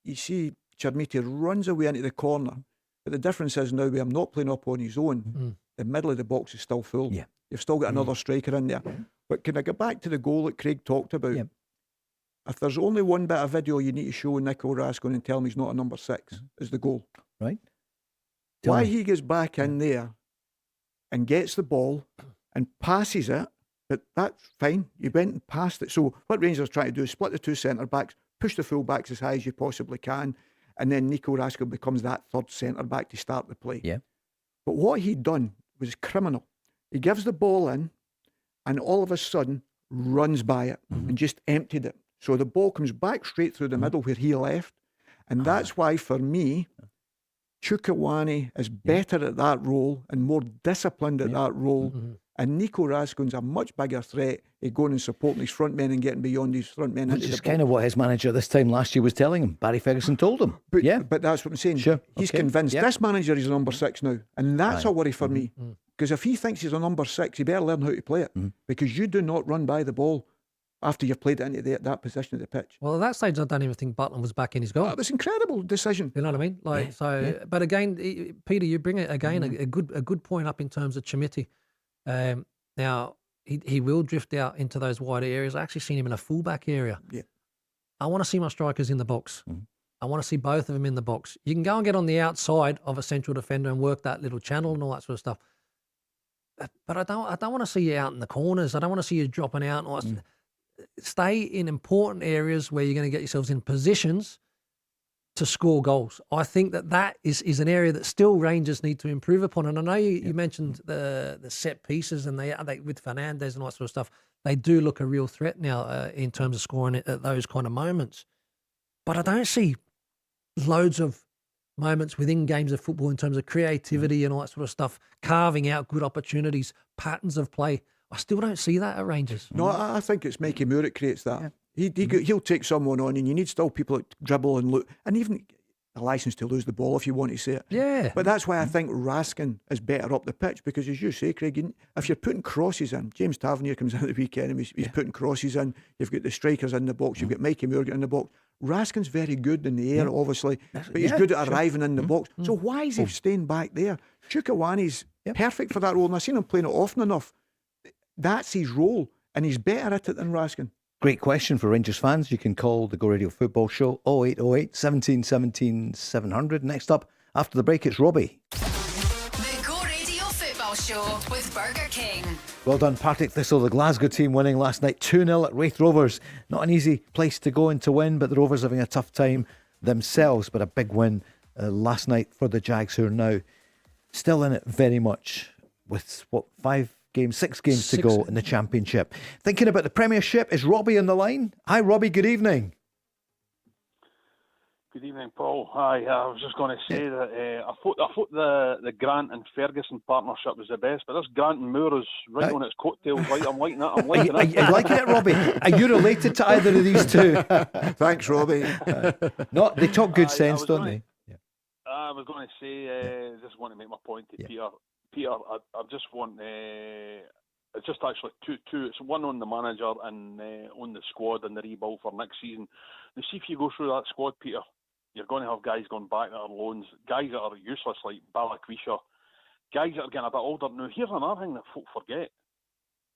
you see Chermiti runs away into the corner. But the difference is now, with him not playing up on his own, the middle of the box is still full. Yeah. You've still got another striker in there. But can I get back to the goal that Craig talked about? Yeah. If there's only one bit of video you need to show Nico Raskin and tell him he's not a number 6, is the goal. Right. Why he goes back in there and gets the ball and passes it, but that's fine. You went and passed it. So what Rangers are trying to do is split the two centre-backs, push the full-backs as high as you possibly can, and then Nico Raskin becomes that third centre-back to start the play. Yeah. But what he'd done was criminal. He gives the ball in and all of a sudden runs by it and just emptied it. So the ball comes back straight through the middle where he left. And that's why, for me, Chukwueze is better at that role and more disciplined at that role. And Nico Raskin's a much bigger threat at going and supporting his front men and getting beyond his front men. Which is kind of what his manager this time last year was telling him. Barry Ferguson told him. But that's what I'm saying. Sure. He's convinced this manager is a number 6 now. And that's a worry for me. Because if he thinks he's a number 6, he better learn how to play it. Because you do not run by the ball after you've played it into that position of the pitch. Well, at that stage, I don't even think Butland was back in his goal. It was an incredible decision. You know what I mean? But again, Peter, you bring it again a good point up in terms of Chermiti. Now, he will drift out into those wider areas. I actually seen him in a fullback area. Yeah. I want to see my strikers in the box. I want to see both of them in the box. You can go and get on the outside of a central defender and work that little channel and all that sort of stuff. But I don't want to see you out in the corners. I don't want to see you dropping out. Stay in important areas where you're going to get yourselves in positions to score goals. I think that is an area that still Rangers need to improve upon. And I know you mentioned the set pieces, and they with Fernandez and all that sort of stuff, they do look a real threat now in terms of scoring at those kind of moments. But I don't see loads of moments within games of football in terms of creativity and all that sort of stuff, carving out good opportunities, patterns of play. I still don't see that at Rangers. No, I think it's Mikey Moore that creates that. He'll take someone on, and you need still people that dribble and look, and even a license to lose the ball if you want to say it. Yeah. But that's why I think Raskin is better up the pitch, because as you say, Craig, if you're putting crosses in, James Tavernier comes in at the weekend and he's putting crosses in, you've got the strikers in the box, you've got Mikey Moore in the box. Raskin's very good in the air, obviously, but he's good at arriving in the box. So why is he staying back there? Chukwueze's perfect for that role, and I've seen him playing it often enough. That's his role, and he's better at it than Raskin. Great question for Rangers fans. You can call the Go Radio Football Show 0808 17 17 700. Next up, after the break, it's Robbie. The Go Radio Football Show with Burger King. Well done, Partick Thistle, the Glasgow team winning last night 2-0 at Wraith Rovers. Not an easy place to go and to win, but the Rovers having a tough time themselves. But a big win last night for the Jags, who are now still in it very much with, 6 games to go in the Championship. Thinking about the Premiership, is Robbie on the line? Hi, Robbie, good evening. Good evening, Paul. Hi, I was just going to say that I thought the Grant and Ferguson partnership was the best, but this Grant and Moore is right on its coattails. I'm liking that. I'm liking it. Are you liking it, Robbie? Are you related to either of these two? Thanks, Robbie. No, they talk good sense, don't they? I was going to say, just want to make my point to Peter. Peter, I just want, it's just actually two. It's one on the manager and on the squad and the rebuild for next season. Now, see if you go through that squad, Peter, you're going to have guys going back that are loans, guys that are useless like Balakwisha, guys that are getting a bit older. Now, here's another thing that folk forget.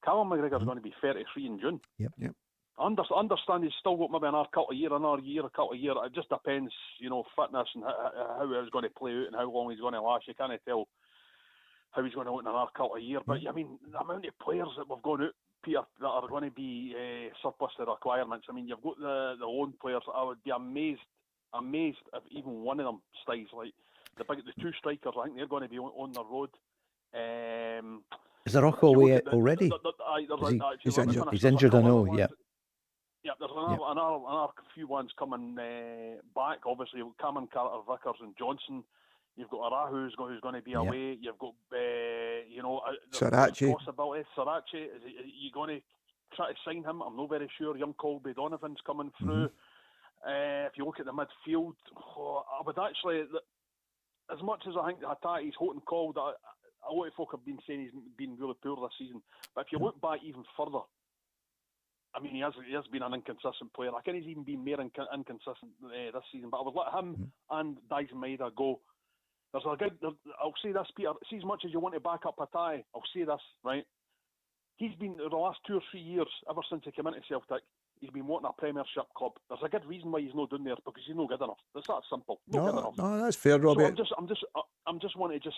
Callum McGregor's going to be 33 in June. Yep. Understand he's still got maybe another couple of years. It just depends, fitness and how it's going to play out and how long he's going to last. You can't tell how he's going to look in another couple of years. But I mean, the amount of players that we've gone out, Peter, that are going to be surplus to requirements. I mean, you've got the loan players. I would be amazed if even one of them stays. Like the two strikers, I think they're going to be on the road. Is there Rocco away already? He's injured. He's injured, I know. Yeah. Yeah, there's another few ones coming back. Obviously, Cameron, Carter, Vickers, and Johnson. You've got Arahu who's going to be away. You've got Sarachi. Possibility. Sarachi, are you going to try to sign him? I'm not very sure. Young Colby Donovan's coming through. If you look at the midfield, I would actually, as much as I think Hatati's hot and cold, a lot of folk have been saying he's been really poor this season. But if you look back even further, I mean, he has been an inconsistent player. I think he's even been more inconsistent this season. But I would let him and Dyson Maeda go. There's a good. I'll say this, Peter. See, as much as you want to back up Hatai, I'll say this, right? He's been the last 2 or 3 years, ever since he came into Celtic, he's been wanting a Premiership club. There's a good reason why he's not doing there, because he's not good enough. It's that simple. Not good enough. No, that's fair, Robbie. So I'm just wanting to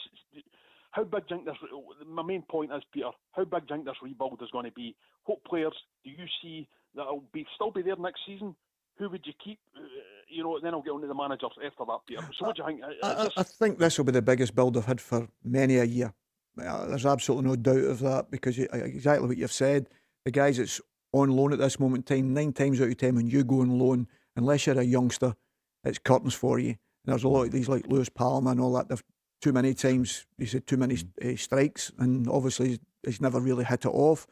how big do you think this? My main point is, Peter, how big do you think this rebuild is going to be? What players do you see that will still be there next season? Who would you keep? Then I'll get on to the managers after that, Peter. So what do you think? I think this will be the biggest build I've had for many a year. There's absolutely no doubt of that, because exactly what you've said, the guys that's on loan at this moment in time, 9 times out of 10 when you go on loan, unless you're a youngster, it's curtains for you. And there's a lot of these like Lewis Palmer and all that. They've too many times, he said too many strikes, and obviously he's never really hit it off.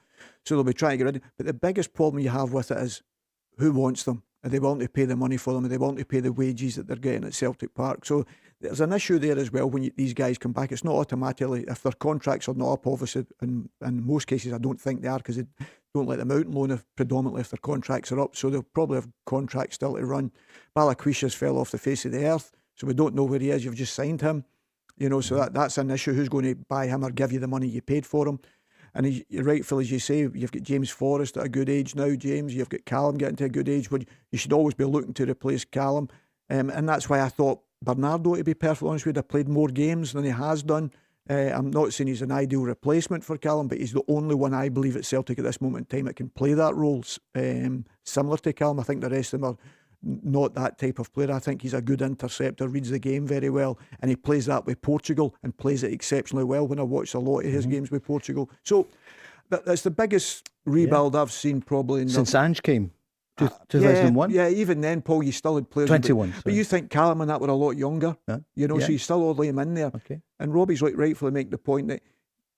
So they'll be trying to get rid of it. But the biggest problem you have with it is who wants them? Are they willing to pay the money for them? Are they willing to pay the wages that they're getting at Celtic Park? So there's an issue there as well when these guys come back. It's not automatically, if their contracts are not up, obviously, and in most cases I don't think they are, because they don't let them out on loan predominantly if their contracts are up. So they'll probably have contracts still to run. Balakwisha's fell off the face of the earth, so we don't know where he is. You've just signed him. So that's an issue. Who's going to buy him or give you the money you paid for him? And rightfully, as you say, you've got James Forrest at a good age now, James. You've got Callum getting to a good age. You should always be looking to replace Callum. And that's why I thought Bernardo, to be perfectly honest with you, have played more games than he has done. I'm not saying he's an ideal replacement for Callum, but he's the only one I believe at Celtic at this moment in time that can play that role. Similar to Callum, I think the rest of them are not that type of player. I think he's a good interceptor, reads the game very well, and he plays that with Portugal and plays it exceptionally well when I watch a lot of his games with Portugal. So that's the biggest rebuild I've seen probably since Ange came. 2001? Yeah, even then, Paul, you still had players. 21. But you think Callum and that were a lot younger, so you still all lay him in there. Okay. And Robbie's rightfully making the point that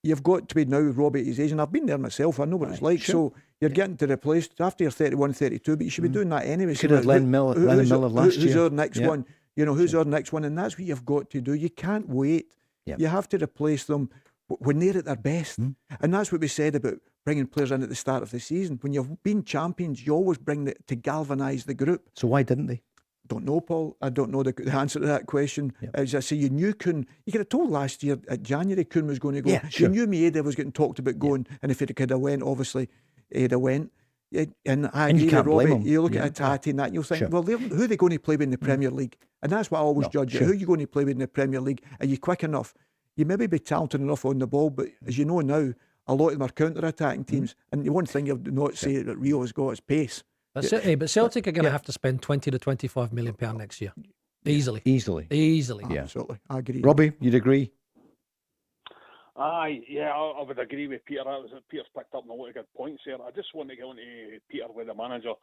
you've got to be now, Robbie, at his age, and I've been there myself, I know what it's like. Sure. So you're getting to replace after you're 31, 32, but you should be doing that anyway. Could have Lennon Miller last year. Who's our next one? Who's our next one? And that's what you've got to do. You can't wait. You have to replace them when they're at their best. And that's what we said about bringing players in at the start of the season. When you've been champions, you always bring to galvanise the group. So why didn't they? Don't know, Paul. I don't know the answer to that question. As I say, you knew Coon. You could have told last year at January Coon was going to go. Yeah, sure. You knew Maeda was getting talked about going, and if he could have went, obviously he'd have went. And I agree you can't with Robbie. blame him. You look at Tati and that, and you'll think, well, who are they going to play with in the Premier League? And that's what I always judge it. Who are you going to play with in the Premier League? Are you quick enough? You maybe be talented enough on the ball, but as you know now, a lot of them are counter-attacking teams. And the one thing you'll not say that Rio has got is pace. But Celtic are going to have to spend 20 to 25 million pound next year, easily. Absolutely, I agree. Robbie, you'd agree? I would agree with Peter. Peter's picked up on a lot of good points here. I just want to get on to Peter with the manager.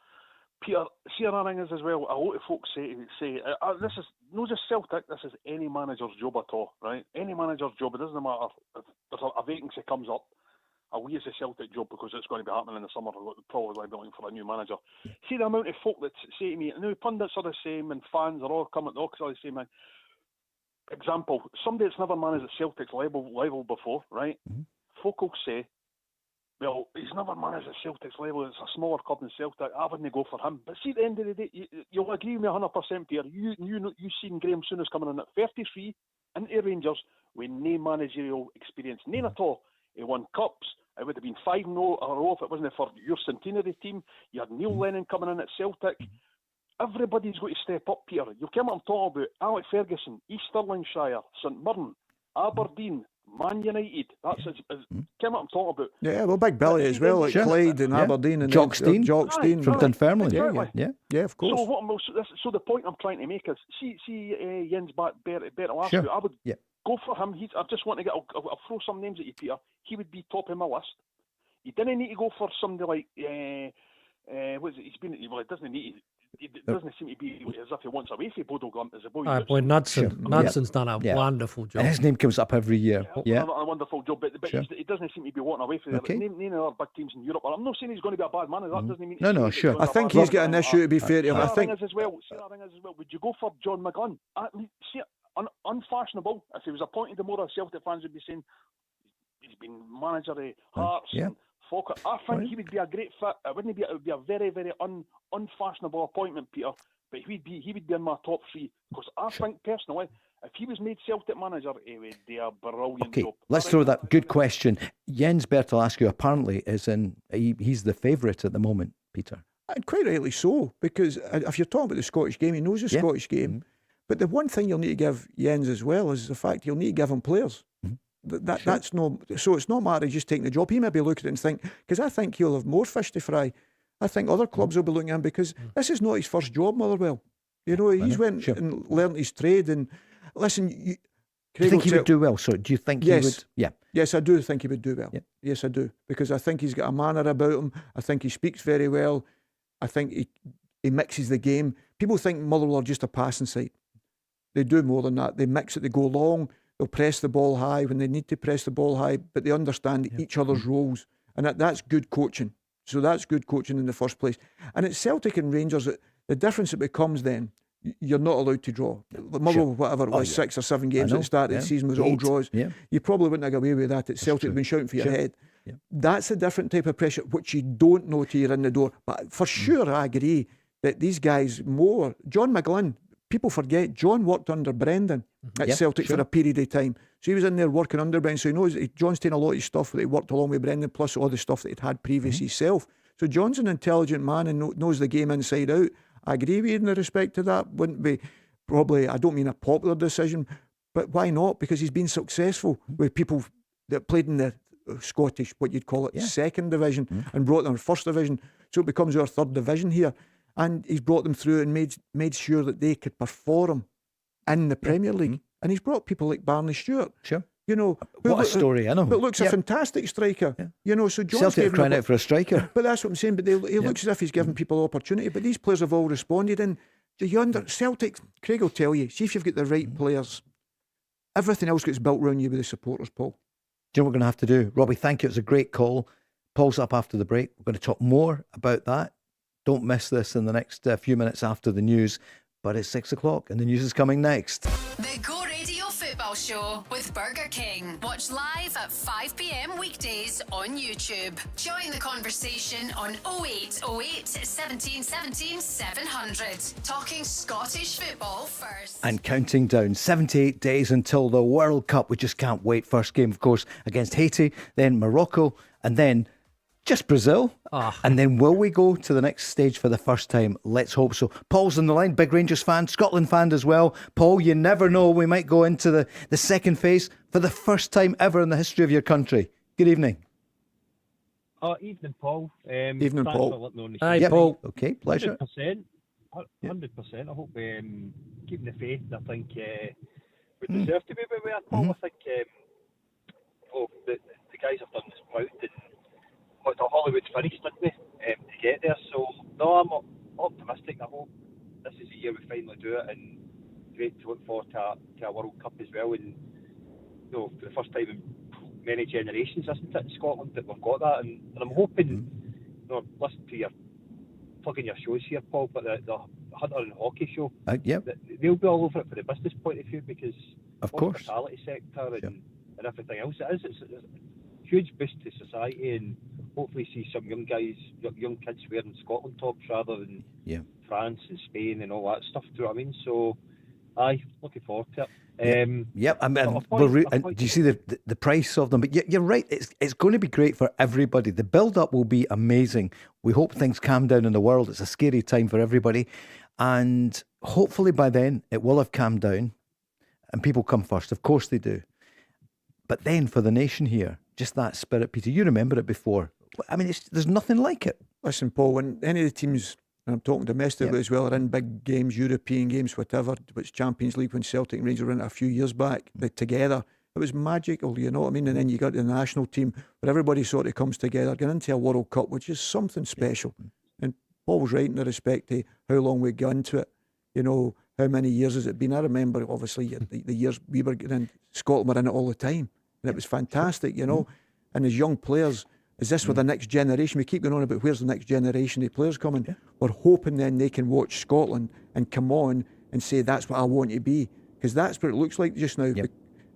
Peter, see another thing is as well, a lot of folks say this is not just Celtic, this is any manager's job at all, right? Any manager's job. It doesn't matter if there's a vacancy comes up. We as a Celtic job, because it's going to be happening in the summer, probably going to be looking for a new manager. See the amount of folk that say to me, pundits are the same and fans are all coming, all the same. Man. Example, somebody that's never managed at Celtic's level before, right? Folk will say, well, he's never managed at Celtic's level, it's a smaller club than Celtic, I wouldn't go for him. But see, at the end of the day, you'll agree with me 100%, Pierre. You've seen Graham Souness coming in at 33 into Rangers with no managerial experience, none at all. He won cups. It would have been 5-0 in a row if it wasn't for your centenary team. You had Neil Lennon coming in at Celtic. Everybody's got to step up, Peter. You came up and talk about Alec Ferguson, East Stirlingshire, St Mirren, Aberdeen, Man United. That's Kim, what I'm talking about. Yeah, well, Big Billy as well, like Sure. Clyde and Aberdeen and Jock Stein. Jock Stein From Dunfermline. Exactly. Yeah, of course. So the point I'm trying to make is, see Jens Bertel Sure. I would Yeah. go for him. I just want to get. I'll throw some names at you, Peter. He would be top of my list. You didn't need to go for somebody like what is it? He's been. Well, it doesn't need. It doesn't seem to be as if he wants away from Bodo Glimt as a boy. Boy, Knudsen. Sure. Knudsen's done a Yeah. wonderful job. And his name comes up every year. Yeah. A wonderful job, but Sure. he doesn't seem to be walking away from Okay. none of our big teams in Europe. I'm not saying he's going to be a bad manager. That doesn't mean. No, sure. I think he's got an issue, to be fair to him. I think. As well. Would you go for John McGlynn? See, unfashionable. If he was appointed tomorrow, Celtic fans would be saying he's been manager of Hearts and Falkirk. I think he would be a great fit. It wouldn't be. It would be a very, very unfashionable appointment, Peter. But he would be in my top three, because I think personally, if he was made Celtic manager, he would do a brilliant job. Let's throw that. Good question. Jens Bertel Askew apparently he's the favourite at the moment, Peter. And quite rightly so, because if you're talking about the Scottish game, he knows the Scottish game. But the one thing you'll need to give Jens as well is the fact you'll need to give him players. That's no. So it's not a matter of just taking the job. He may be looking at it and think, because I think he'll have more fish to fry. I think other clubs will be looking at him, because this is not his first job, Motherwell. You know, he's went and learnt his trade. And listen, do you think he would do well? So do you think he would? Yeah. Yes, I do think he would do well. Yeah. Yes, I do. Because I think he's got a manner about him. I think he speaks very well. I think he mixes the game. People think Motherwell are just a passing side. They do more than that. They mix it. They go long. They'll press the ball high when they need to press the ball high, but they understand each other's roles. And that's good coaching. So that's good coaching in the first place. And it's Celtic and Rangers, the difference it becomes then, you're not allowed to draw. Motherwell, whatever it was, 6 or 7 games at the start of the season was all draws. Yeah. You probably wouldn't have got away with that. It's Celtic have been shouting for your head. Yeah. That's a different type of pressure, which you don't know till you're in the door. But for sure, I agree that these guys more. John McGlynn, people forget, John worked under Brendan at Celtic for a period of time. So he was in there working under Brendan. So he knows John's taken a lot of his stuff that he worked along with Brendan, plus all the stuff that he'd had previous himself. So John's an intelligent man and knows the game inside out. I agree with you in the respect to that. Wouldn't be probably, I don't mean a popular decision, but why not? Because he's been successful with people that played in the Scottish, what you'd call it, second division, and brought them first division. So it becomes our third division here. And he's brought them through and made sure that they could perform in the Premier League. And he's brought people like Barney Stewart. Sure. You know, what a story, I know. But looks a fantastic striker. Yeah. You know, so John's Celtic are crying out for a striker. But that's what I'm saying. But he looks as if he's giving people opportunity. But these players have all responded. And Celtic, Craig will tell you, see if you've got the right players. Everything else gets built around you with the supporters, Paul. Do you know what we're going to have to do? Robbie, thank you. It was a great call. Paul's up after the break. We're going to talk more about that. Don't miss this in the next few minutes after the news. But it's 6 o'clock and the news is coming next. The Go Radio Football Show with Burger King. Watch live at 5 p.m. weekdays on YouTube. Join the conversation on 0808 1717 700. Talking Scottish football first. And counting down 78 days until the World Cup. We just can't wait. First game, of course, against Haiti, then Morocco, and then just Brazil. And then will we go to the next stage for the first time? Let's hope so. Paul's on the line, big Rangers fan, Scotland fan as well. Paul, you never know, we might go into the second phase for the first time ever in the history of your country. Good evening. Evening, Paul. Evening, Paul. Hi, Paul. Okay, pleasure. 100%. 100%. I hope keeping the faith. I think we deserve to be where we are, Paul. I think the guys have done this proud, and the Hollywood's finished, didn't they, to get there. So, no, I'm optimistic. I hope this is the year we finally do it, and great to look forward to a World Cup as well. And for the first time in many generations, isn't it, in Scotland, that we've got that. And I'm hoping, listen to your plugging your shows here, Paul, but the Hunter and Hockey show, they'll be all over it for the business point of view, because of course, the hospitality sector and everything else, it's a huge boost to society, and hopefully see some young kids wearing Scotland tops rather than France and Spain and all that stuff. Do you know what I mean? So, looking forward to it. Do you see the price of them? But you're right. It's going to be great for everybody. The build-up will be amazing. We hope things calm down in the world. It's a scary time for everybody, and hopefully by then it will have calmed down, and people come first. Of course they do. But then for the nation here, just that spirit, Peter, you remember it before. I mean, there's nothing like it. Listen, Paul, when any of the teams, and I'm talking domestically as well, are in big games, European games, whatever, which Champions League when Celtic and Rangers were in it a few years back, together, it was magical, you know what I mean? And then you got the national team where everybody sort of comes together, getting into a World Cup, which is something special. And Paul was right in the respect to how long we got into it. You know, how many years has it been? I remember, obviously, the years we were getting in, Scotland were in it all the time. And it was fantastic, you know. And as young players, is this where the next generation, we keep going on about where's the next generation of players coming? Yeah. We're hoping then they can watch Scotland and come on and say, that's what I want to be. Because that's what it looks like just now. Yep.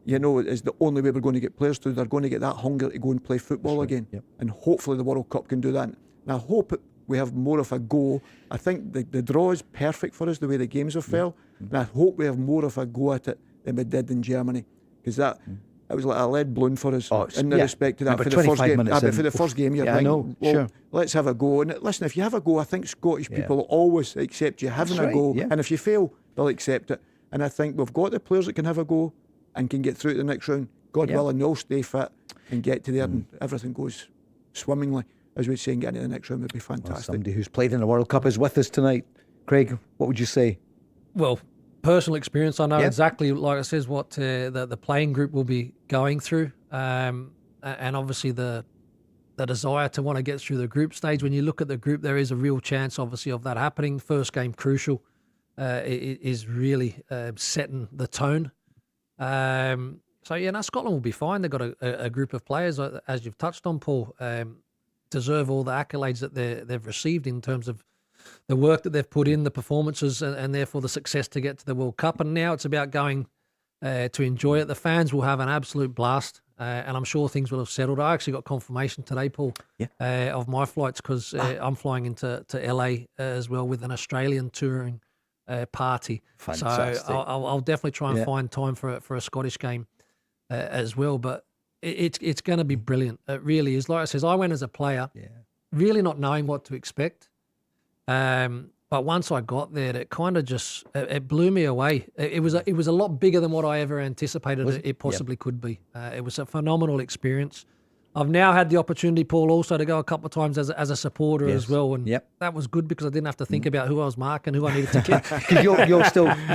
You know, it's the only way we're going to get players through. They're going to get that hunger to go and play football again. Yep. And hopefully the World Cup can do that. And I hope we have more of a go. I think the draw is perfect for us, the way the games have fell. And I hope we have more of a go at it than we did in Germany. Because that was like a lead balloon for us in the respect to that. For the first game, for the first game, you're thinking, I know, well, let's have a go. And listen, if you have a go, I think Scottish people will always accept you having a go. And if you fail, they'll accept it. And I think we've got the players that can have a go and can get through to the next round. God willing, they'll stay fit and get to there and everything goes swimmingly. As we say, and getting to the next round would be fantastic. Well, somebody who's played in the World Cup is with us tonight. Craig, what would you say? Well, personal experience, I know exactly, like I says, what the playing group will be going through, and obviously the desire to want to get through the group stage. When you look at the group, there is a real chance, obviously, of that happening. First game crucial, is really setting the tone. So Scotland will be fine. They've got a group of players, as you've touched on, Paul. Deserve all the accolades that they've received in terms of the work that they've put in, the performances, and therefore the success to get to the World Cup. And now it's about going to enjoy it. The fans will have an absolute blast, and I'm sure things will have settled. I actually got confirmation today, Paul, of my flights because I'm flying to LA as well with an Australian touring party. Fantastic. So I'll definitely try and find time for a Scottish game as well. But it's going to be brilliant. It really is. Like I says, I went as a player, really not knowing what to expect. But once I got there, it kind of just it blew me away. It was a lot bigger than what I ever anticipated it possibly could be. It was a phenomenal experience. I've now had the opportunity, Paul, also to go a couple of times as a supporter as well, and that was good because I didn't have to think about who I was marking, who I needed to get. Because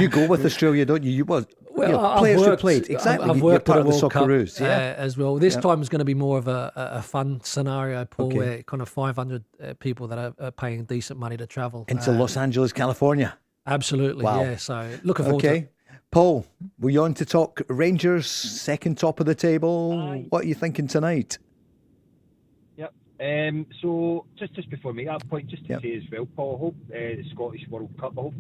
you go with Australia, don't you? Players who played exactly. I've worked part at of the World Cup Socceroos, as well. This time is going to be more of a fun scenario, Paul, where kind of 500 people that are paying decent money to travel into Los Angeles, California. Absolutely, yeah. So looking forward to it. Paul, were you on to talk Rangers, second top of the table? What are you thinking tonight? So just before me that point, just to say as well, Paul, I hope the Scottish World Cup, I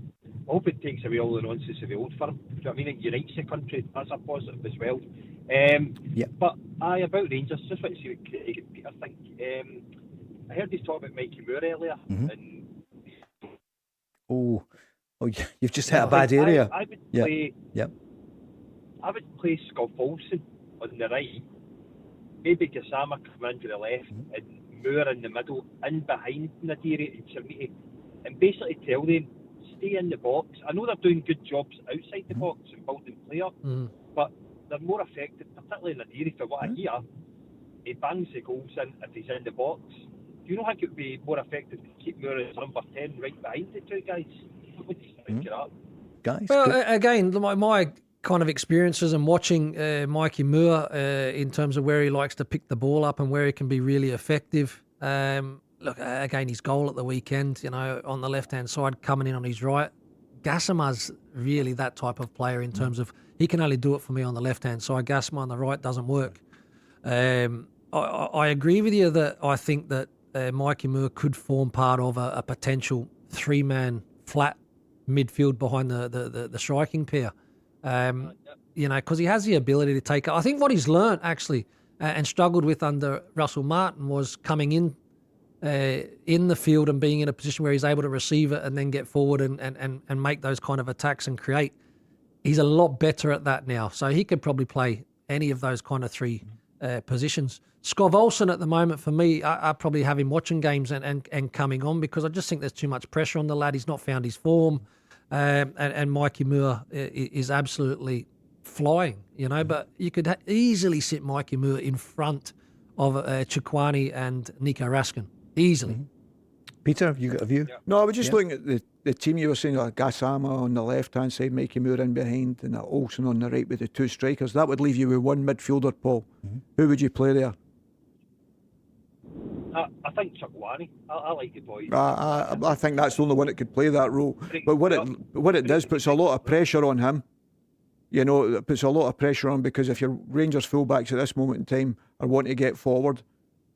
hope it takes away all the nonsense of the old firm. Do you know what I mean? It unites the country. That's a positive as well. But about Rangers, just want to see what Craig and Peter think. I heard you talk about Mikey Moore earlier. And you've just hit a bad area. I would play Scott Olsen on the right, maybe Gassama come in to the left, and Moore in the middle, in behind Nadiri and Chermiti, and basically tell them, stay in the box. I know they're doing good jobs outside the box and building play up, but they're more effective, particularly Nadiri, for what I hear. He bangs the goals in if he's in the box. Do you not think it would be more effective to keep Moore as number 10 right behind the two guys? What do you think of that? Guys, well, again, my kind of experiences and watching Mikey Moore in terms of where he likes to pick the ball up and where he can be really effective. Look, again, his goal at the weekend, on the left-hand side, coming in on his right. Gassama's really that type of player in terms of he can only do it for me on the left-hand side. Gassama on the right doesn't work. I agree with you that I think that Mikey Moore could form part of a potential three-man flat midfield behind the striking pair. Because he has the ability to take it. I think what he's learnt actually and struggled with under Russell Martin was coming in the field and being in a position where he's able to receive it and then get forward and make those kind of attacks and create. He's a lot better at that now. So he could probably play any of those kind of three positions. Scott Olsen at the moment, for me, I probably have him watching games and coming on because I just think there's too much pressure on the lad. He's not found his form. And Mikey Moore is absolutely flying, but you could easily sit Mikey Moore in front of Chikwani and Nico Raskin. Easily. Mm-hmm. Peter, have you got a view? No, I was just looking at the team you were saying, Gassama on the left-hand side, Mikey Moore in behind, and Olsen on the right with the two strikers. That would leave you with one midfielder, Paul. Mm-hmm. Who would you play there? I think Chukwani. I like the boy. I think that's the only one that could play that role. But what it does puts a lot of pressure on him. It puts a lot of pressure on, because if your Rangers fullbacks at this moment in time are wanting to get forward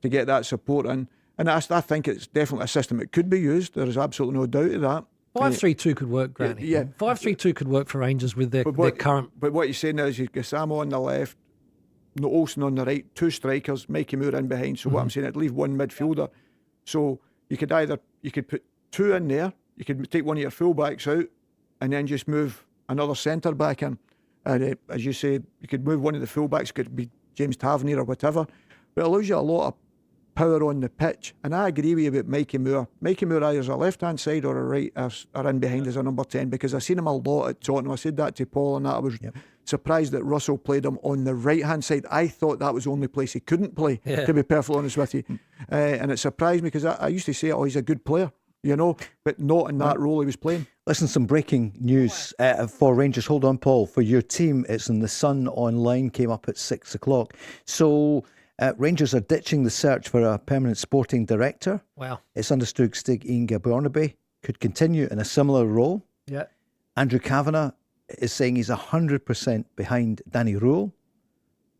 to get that support in, and I think it's definitely a system that could be used. There is absolutely no doubt of that. 5-3-2 could work, Granny. Yeah. 5-3-2 could work for Rangers with their current. But what you're saying now is you've got Samo on the left, Olsen on the right, two strikers, Mikey Moore in behind. So what I'm saying, it'd leave one midfielder. So you could put two in there, you could take one of your fullbacks out, and then just move another centre back in. And as you said, you could move one of the fullbacks, could be James Tavernier or whatever. But it allows you a lot of power on the pitch. And I agree with you about Mikey Moore. Mikey Moore either is a left-hand side or a right, or in behind as a number 10, because I've seen him a lot at Tottenham. I said that to Paul, and that I was surprised that Russell played him on the right-hand side. I thought that was the only place he couldn't play, to be perfectly honest with you. And it surprised me, because I used to say, he's a good player, but not in that role he was playing. Listen, some breaking news for Rangers. Hold on, Paul. For your team, it's in the Sun Online, came up at 6 o'clock. So Rangers are ditching the search for a permanent sporting director. Wow. It's understood Stig Inge Bjorneby could continue in a similar role. Yeah. Andrew Kavanagh is saying he's 100% behind Danny Rule,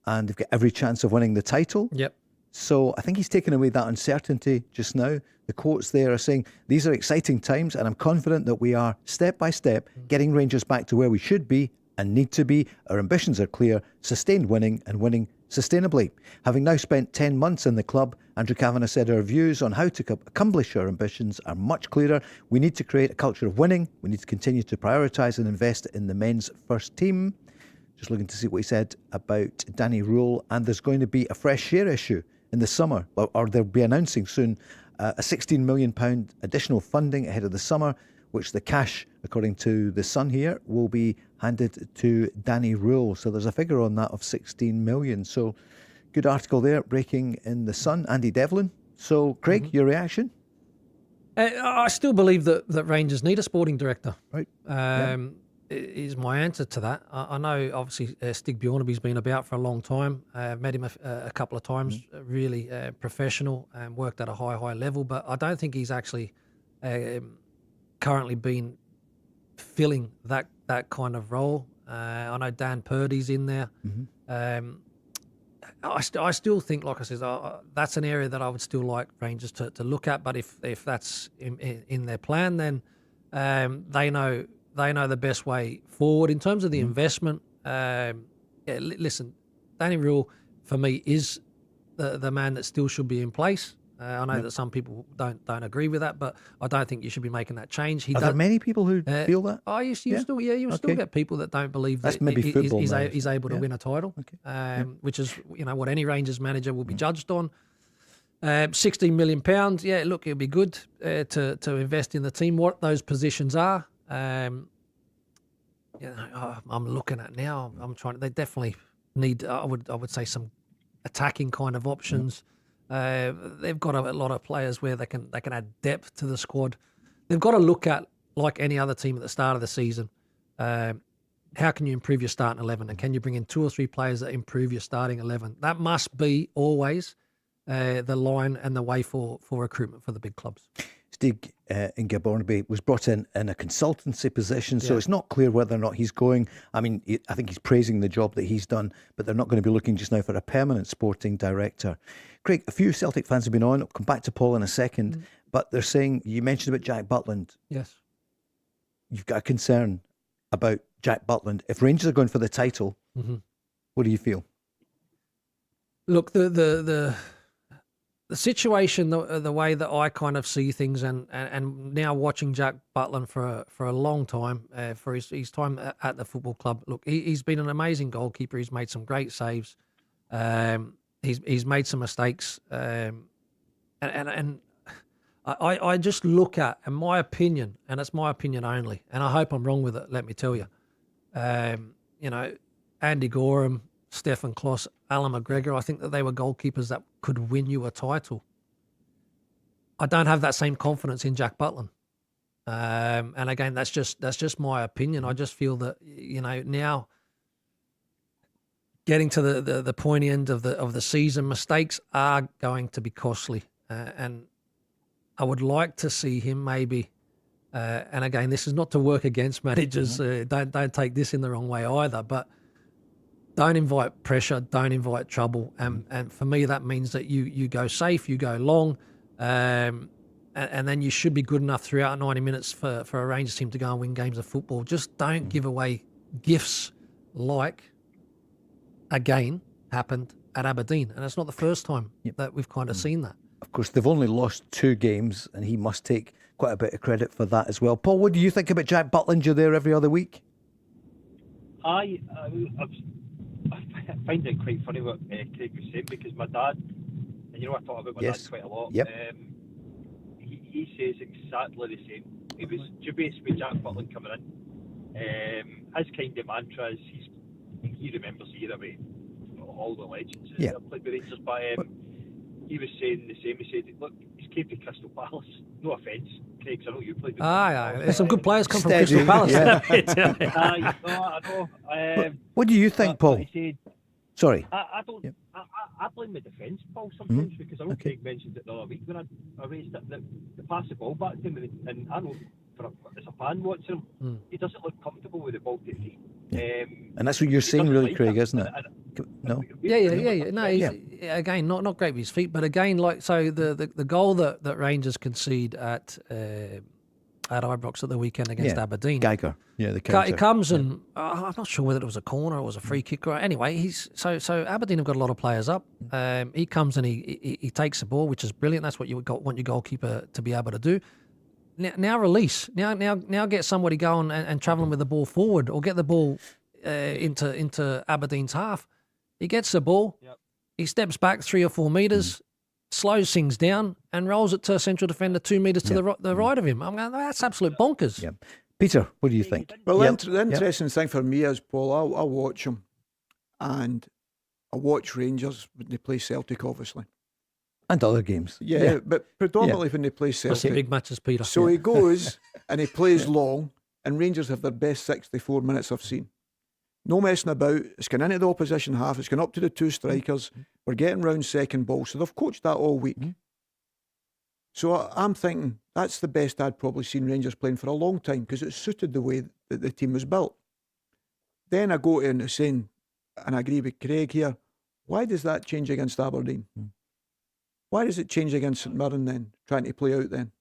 and they've got every chance of winning the title. Yep. So I think he's taken away that uncertainty just now. The quotes there are saying, these are exciting times, and I'm confident that we are, step by step, getting Rangers back to where we should be and need to be. Our ambitions are clear, sustained winning and winning sustainably. Having now spent 10 months in the club, Andrew Kavanagh said our views on how to accomplish our ambitions are much clearer. We need to create a culture of winning. We need to continue to prioritise and invest in the men's first team. Just looking to see what he said about Danny Rule. And there's going to be a fresh share issue in the summer, or they'll be announcing soon a £16 million additional funding ahead of the summer, which the cash, according to the Sun here, will be handed to Danny Rule. So there's a figure on that of 16 million. So good article there, breaking in the Sun. Andy Devlin. So Craig, your reaction? I still believe that Rangers need a sporting director. Right. Is my answer to that. I know, obviously, Stig Bjorneby's been about for a long time. I've met him a couple of times, really professional and worked at a high level, but I don't think he's actually currently been filling that kind of role. I know Dan Purdy's in there. I still think, like I said, that's an area that I would still like Rangers to look at, but if that's in their plan, then they know the best way forward. In terms of the investment, listen, Danny Rule, for me, is the man that still should be in place. I know that some people don't agree with that, but I don't think you should be making that change. Are there many people who feel that? Oh, you still get people that don't believe that he's able to win a title, which is what any Rangers manager will be judged on. £16 million, yeah, look, it'll be good to invest in the team. What those positions are, I'm looking at now. They definitely need. I would say some attacking kind of options. They've got a lot of players where they can add depth to the squad. They've got to look at, like any other team at the start of the season, how can you improve your starting 11, and can you bring in 2 or 3 players that improve your starting 11? That must be always the line and the way for recruitment for the big clubs. Stig Inge Bjorneby was brought in a consultancy position, so it's not clear whether or not he's going. I mean, I think he's praising the job that he's done, but they're not going to be looking just now for a permanent sporting director. Craig, a few Celtic fans have been on. I'll come back to Paul in a second, but they're saying, you mentioned about Jack Butland. Yes. You've got a concern about Jack Butland. If Rangers are going for the title, what do you feel? Look, the situation, the way that I kind of see things, and now watching Jack Butland for a long time, for his time at the football club. Look, he's been an amazing goalkeeper. He's made some great saves. He's made some mistakes, and I just look at, in my opinion, and it's my opinion only, and I hope I'm wrong with it. Let me tell you, Andy Gorham, Stefan Kloss, Alan McGregor, I think that they were goalkeepers that could win you a title. I don't have that same confidence in Jack Butland. And again, that's just my opinion. I just feel that, now getting to the pointy end of the season, mistakes are going to be costly. And I would like to see him maybe, and again, this is not to work against managers. Don't take this in the wrong way either, but don't invite pressure, don't invite trouble. And for me, that means that you go safe, you go long, and then you should be good enough throughout 90 minutes for a Rangers team to go and win games of football. Just don't give away gifts like, again, happened at Aberdeen. And it's not the first time that we've kind of seen that. Of course, they've only lost 2 games, and he must take quite a bit of credit for that as well. Paul, what do you think about Jack Butland? You're there every other week. I find it quite funny what Craig was saying, because my dad, and I talk about my dad quite a lot, he says exactly the same. He was dubious with Jack Butland coming in. His kind of mantra is he remembers the era with all the legends that played with Rangers, but he was saying the same. He said, look, he's came to Crystal Palace. No offence, Craig, I know you played with There's some good players come from Crystal Palace. I know. What do you think, Paul? He said, sorry. I don't. I blame the defence, Paul, sometimes, because I know Craig mentioned it the other week when I raised it, the pass the ball back to him, and I know as a fan watching him, he doesn't look comfortable with the ball to feet. And that's what you're saying, really, Craig, isn't it? No. Yeah. No, again, not great with his feet, but again, the goal that Rangers concede at Ibrox at the weekend against Aberdeen. Geiger. Yeah, the counter. It comes and I'm not sure whether it was a corner or it was a free kick. Anyway, so Aberdeen have got a lot of players up. He comes and he takes the ball, which is brilliant. That's what you want your goalkeeper to be able to do. Now release. Now get somebody going and travelling with the ball forward, or get the ball into Aberdeen's half. He gets the ball. Yep. He steps back 3 or 4 metres, slows things down, and rolls it to a central defender 2 metres to the right of him. I'm going, that's absolute bonkers. Yeah. Peter, what do you think? Well, the interesting thing for me is, Paul, I'll watch him, and I watch Rangers when they play Celtic, obviously. And other games. Yeah. But predominantly when they play Celtic. Big matches, Peter. So he goes and he plays long, and Rangers have their best 64 minutes I've seen. No messing about. It's going into the opposition half. It's going up to the 2 strikers. We're getting round second ball. So they've coached that all week. So I'm thinking that's the best I'd probably seen Rangers playing for a long time, because it suited the way that the team was built. Then I go to saying, and I agree with Craig here, why does that change against Aberdeen? Why does it change against St Mirren then, trying to play out then?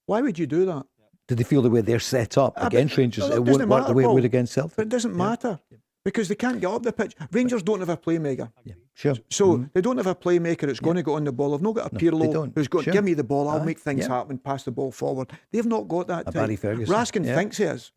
Why would you do that? Did they feel the way they're set up against Rangers, it won't work the way it would against Celtic? But it doesn't matter, because they can't get up the pitch. Rangers don't have a playmaker. Sure. So they don't have a playmaker that's going to go on the ball. They've not got a Pirlo who's got, give me the ball, I'll make things happen, pass the ball forward. They've not got that type. Barry Ferguson. Raskin thinks he is.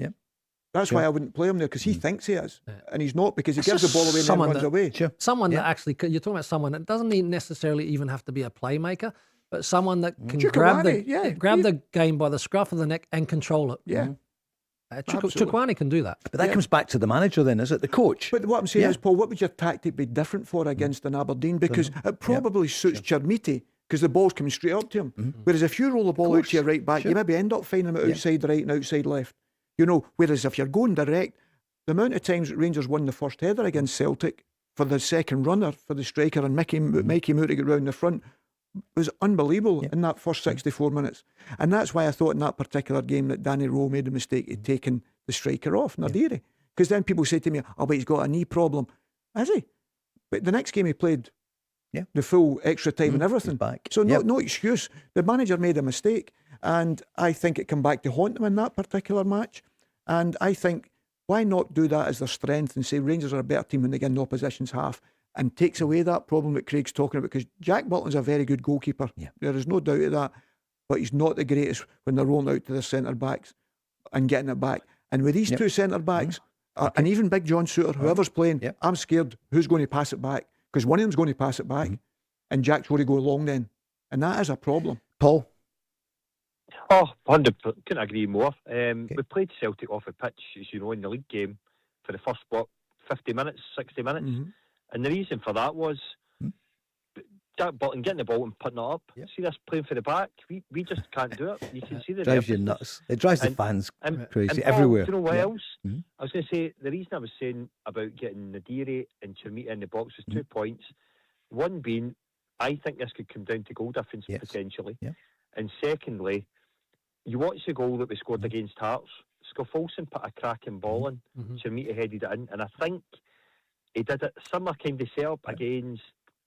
That's why I wouldn't play him there, because he thinks he is. And he's not, because he gives the ball away and then runs away. Someone that actually, you're talking about someone that doesn't necessarily even have to be a playmaker, but someone that can grab the game by the scruff of the neck and control it. Chukwani can do that. But that comes back to the manager then, is it? The coach? But what I'm saying is, Paul, what would your tactic be different for against an Aberdeen? Because it probably suits Chermiti, because the ball's coming straight up to him. Whereas if you roll the ball out to your right back, you maybe end up finding him outside right and outside left. Whereas if you're going direct, the amount of times that Rangers won the first header against Celtic for the second runner, for the striker, and make him out to get round the front, was unbelievable in that first 64 minutes. And that's why I thought in that particular game that Danny Rowe made a mistake of taking the striker off, Nadiri. Because then people say to me, but he's got a knee problem. Has he? But the next game he played the full extra time and everything. So no excuse. The manager made a mistake, and I think it came back to haunt them in that particular match. And I think, why not do that as their strength and say Rangers are a better team when they get in the opposition's half, and takes away that problem that Craig's talking about, because Jack Butland's a very good goalkeeper. There is no doubt of that. But he's not the greatest when they're rolling out to the centre-backs and getting it back. And with these 2 centre-backs, and even Big John Souttar, whoever's playing, I'm scared who's going to pass it back, because one of them's going to pass it back, and Jack's going to go long then. And that is a problem. Paul? 100%. Couldn't agree more. We played Celtic off the pitch, as you know, in the league game for the 50 minutes, 60 minutes. And the reason for that was Jack Butland getting the ball and putting it up. See us playing for the back. We just can't do it. You can see the drives you nervousness. nuts. It drives the fans crazy and Paul, everywhere. Do you know what else? I was going to say, the reason I was saying about getting Nadiri and Chermita in the box was 2 points. One being, I think this could come down to goal difference potentially. And secondly, you watch the goal that we scored against Hearts. Scoffulson put a cracking ball in. Chermita headed it in. And I think he did it similar kind of setup against,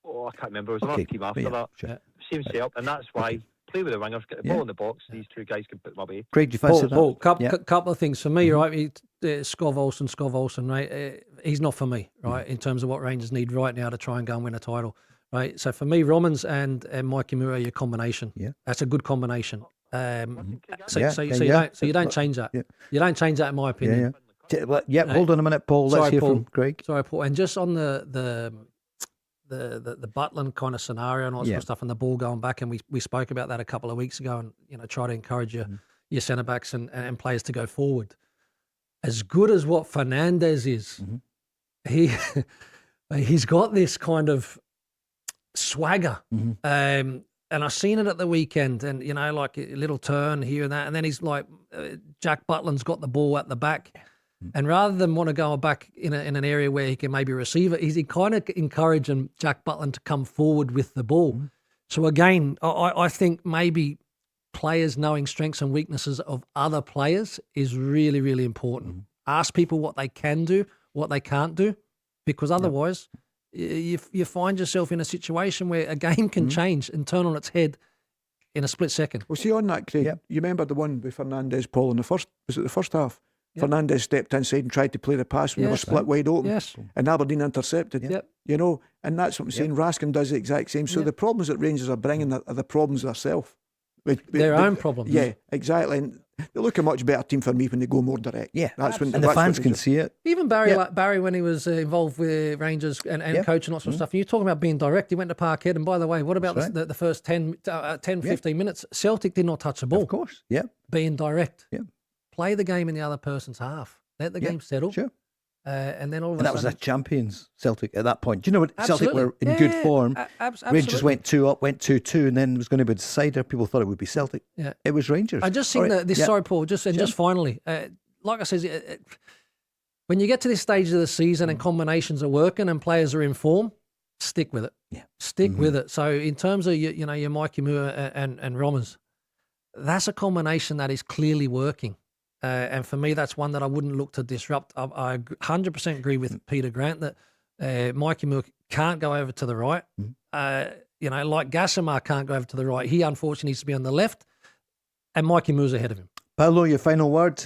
I can't remember. It was another team after that. Same setup. And that's why play with the wingers, get the ball in the box. These two guys can put them away. Craig, do you fancy that? Paul, couple of things for me, right? Scov Olsen, right? He's not for me, right? In terms of what Rangers need right now to try and go and win a title, right? So for me, Romans and Mikey Moore are your combination. That's a good combination. So you don't change that. You don't change that, in my opinion. Hold on a minute, Paul. Let's hear from Craig. Sorry, Paul. And just on the Butland kind of scenario and all that sort of stuff, and the ball going back, and we spoke about that a couple of weeks ago, and try to encourage your centre backs and players to go forward. As good as what Fernandez is, he's got this kind of swagger. And I've seen it at the weekend, and like a little turn here and that, and then he's like, Jack Butland's got the ball at the back, and rather than want to go back in an area where he can maybe receive it, he's kind of encouraging Jack Butland to come forward with the ball. So again, I think maybe players knowing strengths and weaknesses of other players is really, really important. Ask people what they can do, what they can't do, because otherwise you find yourself in a situation where a game can change and turn on its head in a split second. Well, see, on that, Craig, you remember the one with Fernandez, Paul, in the first half? Fernandez stepped inside and tried to play the pass when they were split wide open. And Aberdeen intercepted. And that's what I'm saying. Raskin does the exact same. So the problems that Rangers are bringing are the problems themselves. Their own problems. Yeah, exactly. And they look a much better team for me when they go more direct. That's when the fans can see it. Even Barry, when he was involved with Rangers and coaching lots of stuff, and you're talking about being direct, he went to Parkhead, and by the way, what about the first 10, 15 minutes? Celtic did not touch the ball. Of course, Being direct. Play the game in the other person's half. Let the game settle. And then all of a sudden... that was a champions, Celtic, at that point. Do you know what? Celtic were in good form. Rangers went 2 up, went 2-2, and then it was going to be a decider. People thought it would be Celtic. It was Rangers. I just think that this... Sorry, Paul, just finally, like I said, when you get to this stage of the season and combinations are working and players are in form, stick with it. Stick with it. So in terms of your Mikey Moore and Romans, that's a combination that is clearly working. And for me, that's one that I wouldn't look to disrupt. I 100% agree with Peter Grant that Mikey Moore can't go over to the right. Like Gassamar can't go over to the right. He unfortunately needs to be on the left, and Mikey Moore's ahead of him. Paolo, your final word?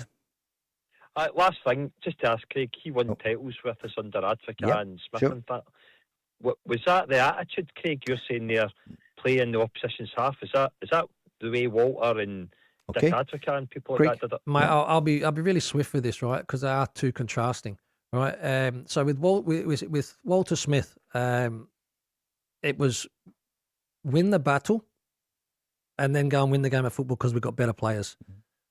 Last thing, just to ask Craig, he won titles with us under Advocaat and Smith and that. Was that the attitude, Craig, you're saying there, playing the opposition's half? Is that the way Walter and Dick Advocaat and people like that did it? Mate, I'll be really swift with this, right? Because they are too contrasting, right? So with Walter Smith, it was win the battle and then go and win the game of football because we've got better players,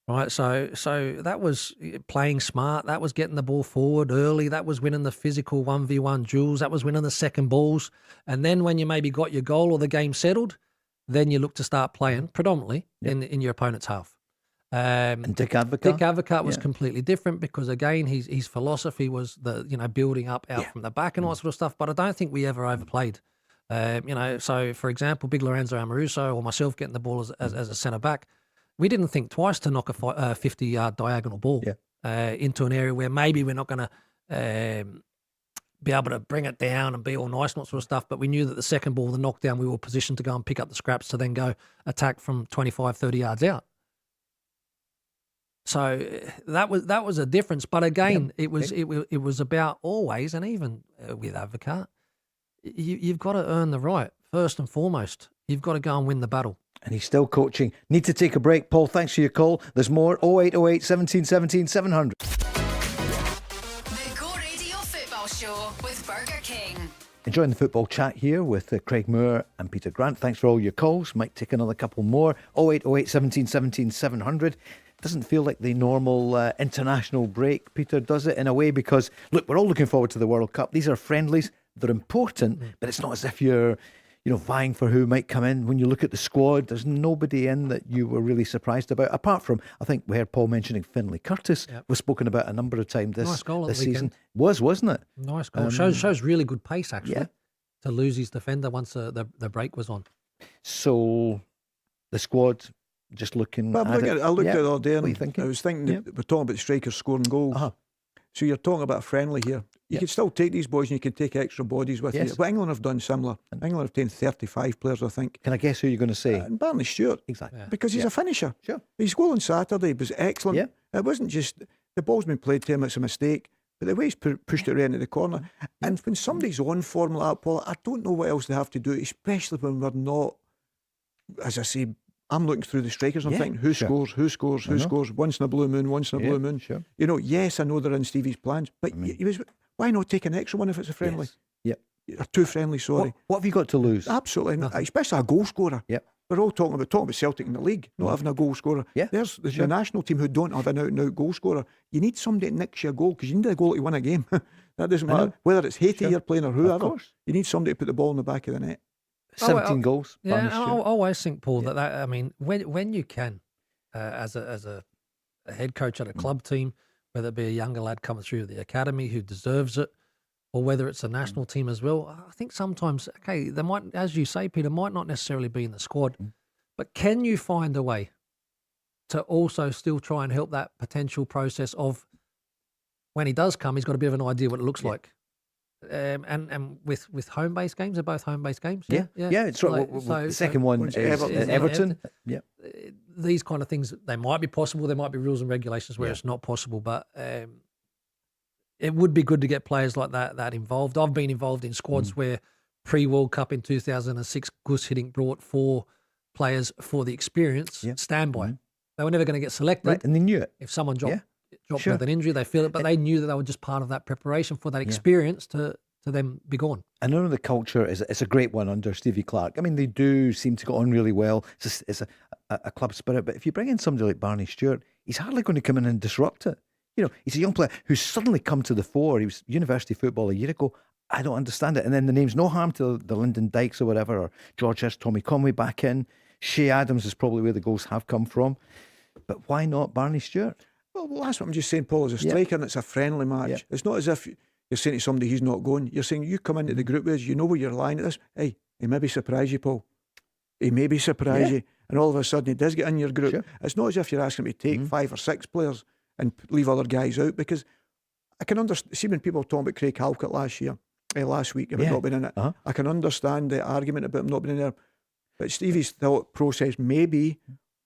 right? So that was playing smart. That was getting the ball forward early. That was winning the physical 1v1 duels. That was winning the second balls. And then when you maybe got your goal or the game settled, then you look to start playing predominantly in your opponent's half. And Dick Advocaat? Dick Advocaat was completely different because, again, his philosophy was the building up out from the back and all that sort of stuff. But I don't think we ever overplayed. So for example, Big Lorenzo Amoruso or myself getting the ball as a centre back, we didn't think twice to knock a 50-yard diagonal ball into an area where maybe we're not going to be able to bring it down and be all nice and that sort of stuff. But we knew that the second ball, the knockdown, we were positioned to go and pick up the scraps to then go attack from 25, 30 yards out. So that was a difference. But again, it was about always, and even with Advocaat, you've got to earn the right first and foremost. You've got to go and win the battle. And he's still coaching. Need to take a break. Paul, thanks for your call. There's more. 0808 17 17 700. Show with Burger King. Enjoying the football chat here with Craig Moore and Peter Grant. Thanks for all your calls. Might take another couple more. 0808 17 17 700. Doesn't feel like the normal international break, Peter, does it, in a way? Because, look, we're all looking forward to the World Cup. These are friendlies. They're important, but it's not as if you're, vying for who might come in. When you look at the squad, there's nobody in that you were really surprised about, apart from, I think we heard Paul mentioning Finlay Curtis. Yep. Was spoken about a number of times this season. Wasn't it? Nice goal. Shows really good pace, actually, to lose his defender once the break was on. So, the squad, just looking at it. I looked at it all day, and I was thinking, we're talking about strikers scoring goals. So you're talking about a friendly here. You can still take these boys and you can take extra bodies with you. But England have done similar. England have taken 35 players, I think. Can I guess who you're going to say? And Barney Stewart. Exactly. Because he's a finisher. Sure. His goal on Saturday was excellent. Yeah. It wasn't just the ball's been played to him, it's a mistake. But the way he's pushed it right into the corner. And when somebody's on form like that, Paul, I don't know what else they have to do, especially when we're not, as I say, I'm looking through the strikers and I'm thinking, who scores, who scores, who scores, once in a blue moon, once in a blue moon. Sure. Yes, I know they're in Stevie's plans, but why not take an extra one if it's a friendly? Yes. Or two friendly, sorry. What have you got to lose? Absolutely nothing. Especially a goal scorer. Yep. We're all talking about Celtic in the league, not having a goal scorer. Yeah. There's the national team who don't have an out-and-out goal scorer. You need somebody that nicks you a goal, because you need a goal to win a game. That doesn't matter. Whether it's Haiti you're playing or whoever, you need somebody to put the ball in the back of the net. 17 goals. Yeah, I always think, Paul, that I mean, when you can, as a head coach at a club team, whether it be a younger lad coming through the academy who deserves it, or whether it's a national team as well, I think sometimes, they might, as you say, Peter, might not necessarily be in the squad, but can you find a way to also still try and help that potential process of when he does come, he's got a bit of an idea what it looks like. And with home-based games, they're both home-based games. Yeah. It's right. So the second one is Everton. Yeah. These kind of things, they might be possible. There might be rules and regulations where it's not possible, but it would be good to get players like that involved. I've been involved in squads where pre-World Cup in 2006, Gus Hiddink brought 4 players for the experience standby. They were never going to get selected, right? And they knew it. If someone dropped with an injury, they feel it, but they knew that they were just part of that preparation for that experience to then be gone. I know the culture it's a great one under Stevie Clarke. I mean, they do seem to get on really well. It's a club spirit, but if you bring in somebody like Barney Stewart, he's hardly going to come in and disrupt it. He's a young player who's suddenly come to the fore. He was university football a year ago. I don't understand it. And then the name's no harm to the Lyndon Dykes or whatever, or George Hurst, Tommy Conway back in. Shea Adams is probably where the goals have come from. But why not Barney Stewart? Well, that's what I'm just saying, Paul, as a striker, and it's a friendly match. It's not as if you're saying to somebody he's not going. You're saying you come into the group with us, you know where you're lying at this. Hey, he maybe surprise you, Paul. He maybe surprise you. And all of a sudden he does get in your group. Sure. It's not as if you're asking him to take 5 or 6 players and leave other guys out, because I can understand. See, when people talk about Craig Halkett last week about not being in it, I can understand the argument about him not being in there. But Stevie's thought process, maybe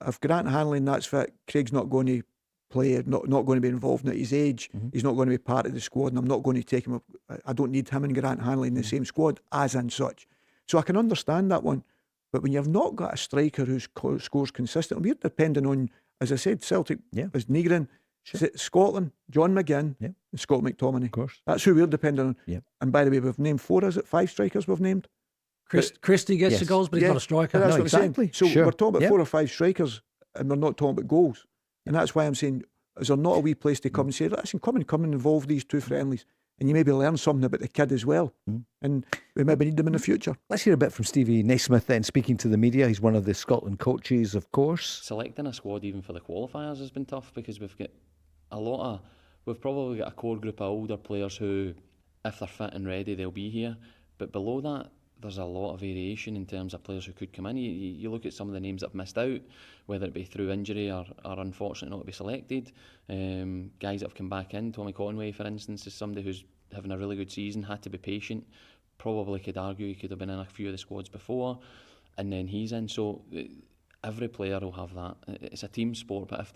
if Grant Hanley and that's fit, Craig's not going to play, not going to be involved at his age. He's not going to be part of the squad, and I'm not going to take him. I don't need him and Grant Hanley in the same squad as and such. So I can understand that one. But when you've not got a striker who scores consistently, we're depending on, as I said, Celtic is Negrin, Scotland, John McGinn, and Scott McTominay. Of course. That's who we're depending on. Yeah. And by the way, we've named 5 strikers we've named? Christie gets the goals, but he's not a striker. That's what I'm saying. So we're talking about 4 or 5 strikers, and we're not talking about goals. And that's why I'm saying, is there not a wee place to come and say, listen, come and involve these 2 friendlies, and you maybe learn something about the kid as well. And we maybe need them in the future. Let's hear a bit from Stevie Naismith then, speaking to the media. He's one of the Scotland coaches, of course. Selecting a squad even for the qualifiers has been tough, because we've probably got a core group of older players who, if they're fit and ready, they'll be here. But below that, there's a lot of variation in terms of players who could come in. You look at some of the names that have missed out, whether it be through injury or unfortunately not to be selected. Guys that have come back in, Tommy Conway, for instance, is somebody who's having a really good season, had to be patient. Probably could argue he could have been in a few of the squads before, and then he's in. So every player will have that. It's a team sport, but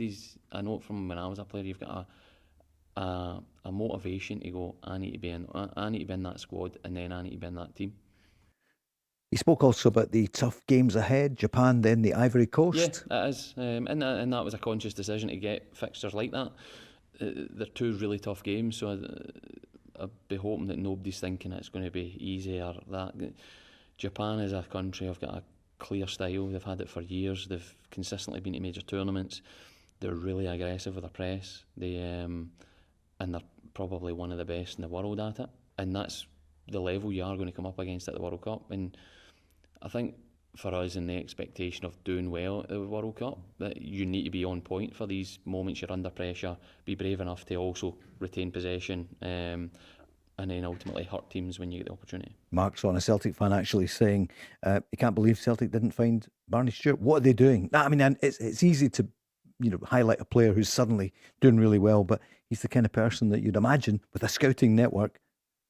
I know from when I was a player, you've got a motivation to go, I need to be in that squad, and then I need to be in that team. He spoke also about the tough games ahead, Japan, then the Ivory Coast. Yeah, it is. And that was a conscious decision to get fixtures like that. They're 2 really tough games, so I'd be hoping that nobody's thinking it's going to be easy or that. Japan is a country have got a clear style. They've had it for years. They've consistently been to major tournaments. They're really aggressive with their press. And they're probably one of the best in the world at it. And that's the level you are going to come up against at the World Cup. And I think for us, in the expectation of doing well at the World Cup, that you need to be on point for these moments you're under pressure, be brave enough to also retain possession, and then ultimately hurt teams when you get the opportunity. Mark's on a Celtic fan actually saying he can't believe Celtic didn't find Barney Stewart. What are they doing? I mean, it's easy to highlight a player who's suddenly doing really well, but he's the kind of person that you'd imagine with a scouting network,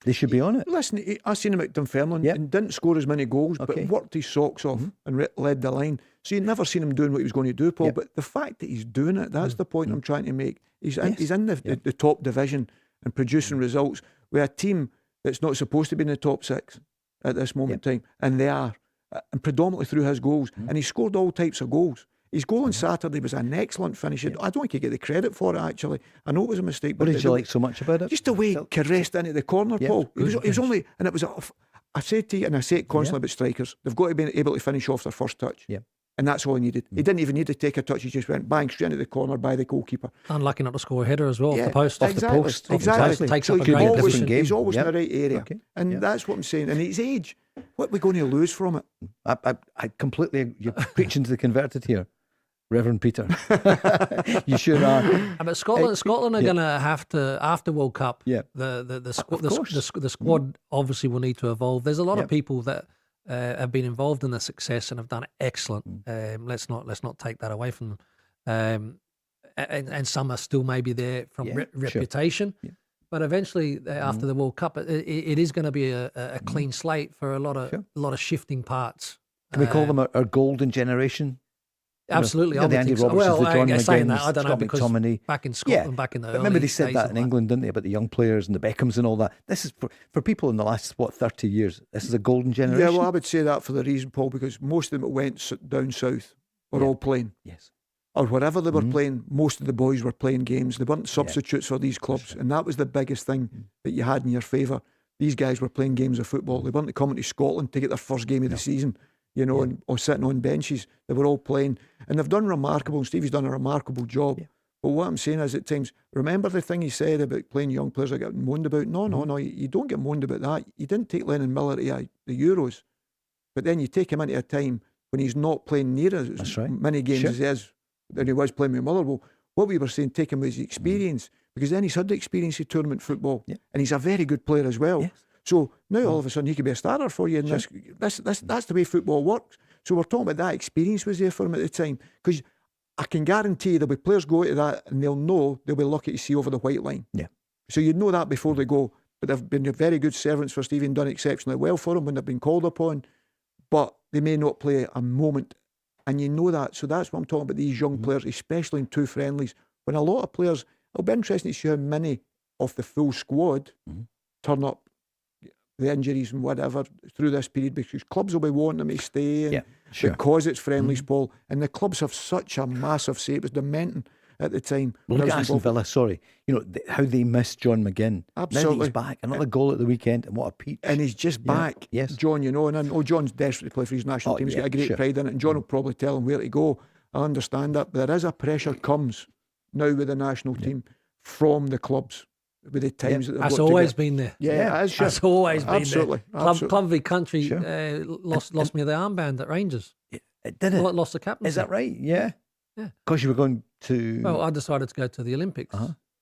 they should be on it. Listen, I seen him at Dunfermline and didn't score as many goals, but worked his socks off and led the line. So you'd never seen him doing what he was going to do, Paul. But the fact that he's doing it, that's the point I'm trying to make. He's in the top division and producing results with a team that's not supposed to be in the top 6 at this moment in time, and they are, and predominantly through his goals. And he scored all types of goals. His goal on Saturday was an excellent finish. I don't think he get the credit for it, actually. I know it was a mistake. What did you like so much about it? Just the way he caressed into the corner, Paul. He was only, and it was, I say to you, and I say it constantly about strikers, they've got to be able to finish off their first touch. And that's all he needed. He didn't even need to take a touch. He just went bang straight into the corner by the goalkeeper. Unlucky not to score a header as well off the post. Exactly. Takes so up a great position. He's always in the right area. And that's what I'm saying. And his age, what are we going to lose from it? I completely, you're preaching to the converted here, Reverend Peter. You sure are. But Scotland are going to have to, after World Cup, the squad obviously will need to evolve. There's a lot of people that have been involved in the success and have done excellent. Let's not take that away from them. And some are still maybe there from reputation. But eventually, after the World Cup, it is going to be a clean slate for a lot of shifting parts. Can we call them our golden generation? Absolutely. The Andy Robertsons, the John McGinns, I don't know, Scott because McTominay. back in Scotland, back in the early remember they said days that in England, didn't they, about the young players and the Beckhams and all that. This is for people in the last 30 years. This is a golden generation. Yeah, well, I would say that for the reason, Paul, because most of them that went down south were all playing. Yes. Or whatever they were playing, most of the boys were playing games. They weren't substitutes for these clubs, and that was the biggest thing that you had in your favour. These guys were playing games of football. They weren't coming to Scotland to get their first game of the season. Or sitting on benches. They were all playing. And they've done remarkable, and Stevie's done a remarkable job. But what I'm saying is, at times, remember the thing he said about playing young players that get moaned about? No, you don't get moaned about that. You didn't take Lennon Miller to the Euros. But then you take him into a time when he's not playing near as many games as he is, than he was playing with Motherwell. What we were saying, take him with his experience, because then he's had the experience of tournament football, and he's a very good player as well. So now all of a sudden he could be a starter for you, and that's the way football works. So we're talking about that experience was there for him at the time, because I can guarantee there'll be players go to that and they'll know they'll be lucky to see over the white line. So you'd know that before they go. But they've been very good servants for Stevie and done exceptionally well for him when they've been called upon. But they may not play a moment, and you know that. So that's what I'm talking about, these young players, especially in 2 friendlies. When a lot of players, it'll be interesting to see how many of the full squad turn up, the injuries and whatever, through this period, because clubs will be wanting them to stay because it's friendlies, Paul. And the clubs have such a massive say. It was dementing at the time. Well, look at Aston Villa, how they missed John McGinn. Absolutely. Now that he's back. Another goal at the weekend, and what a peach. And he's just back, John, and I know John's desperate to play for his national team. He's got a great pride in it, and John will probably tell him where to go. I understand that, but there is a pressure comes now with the national team from the clubs. With the times that that's always been there. That's always been there. Club v Country lost me the armband at Rangers. It did it? Lost the captaincy. Is that right? Yeah. Because you were going to... Well, I decided to go to the Olympics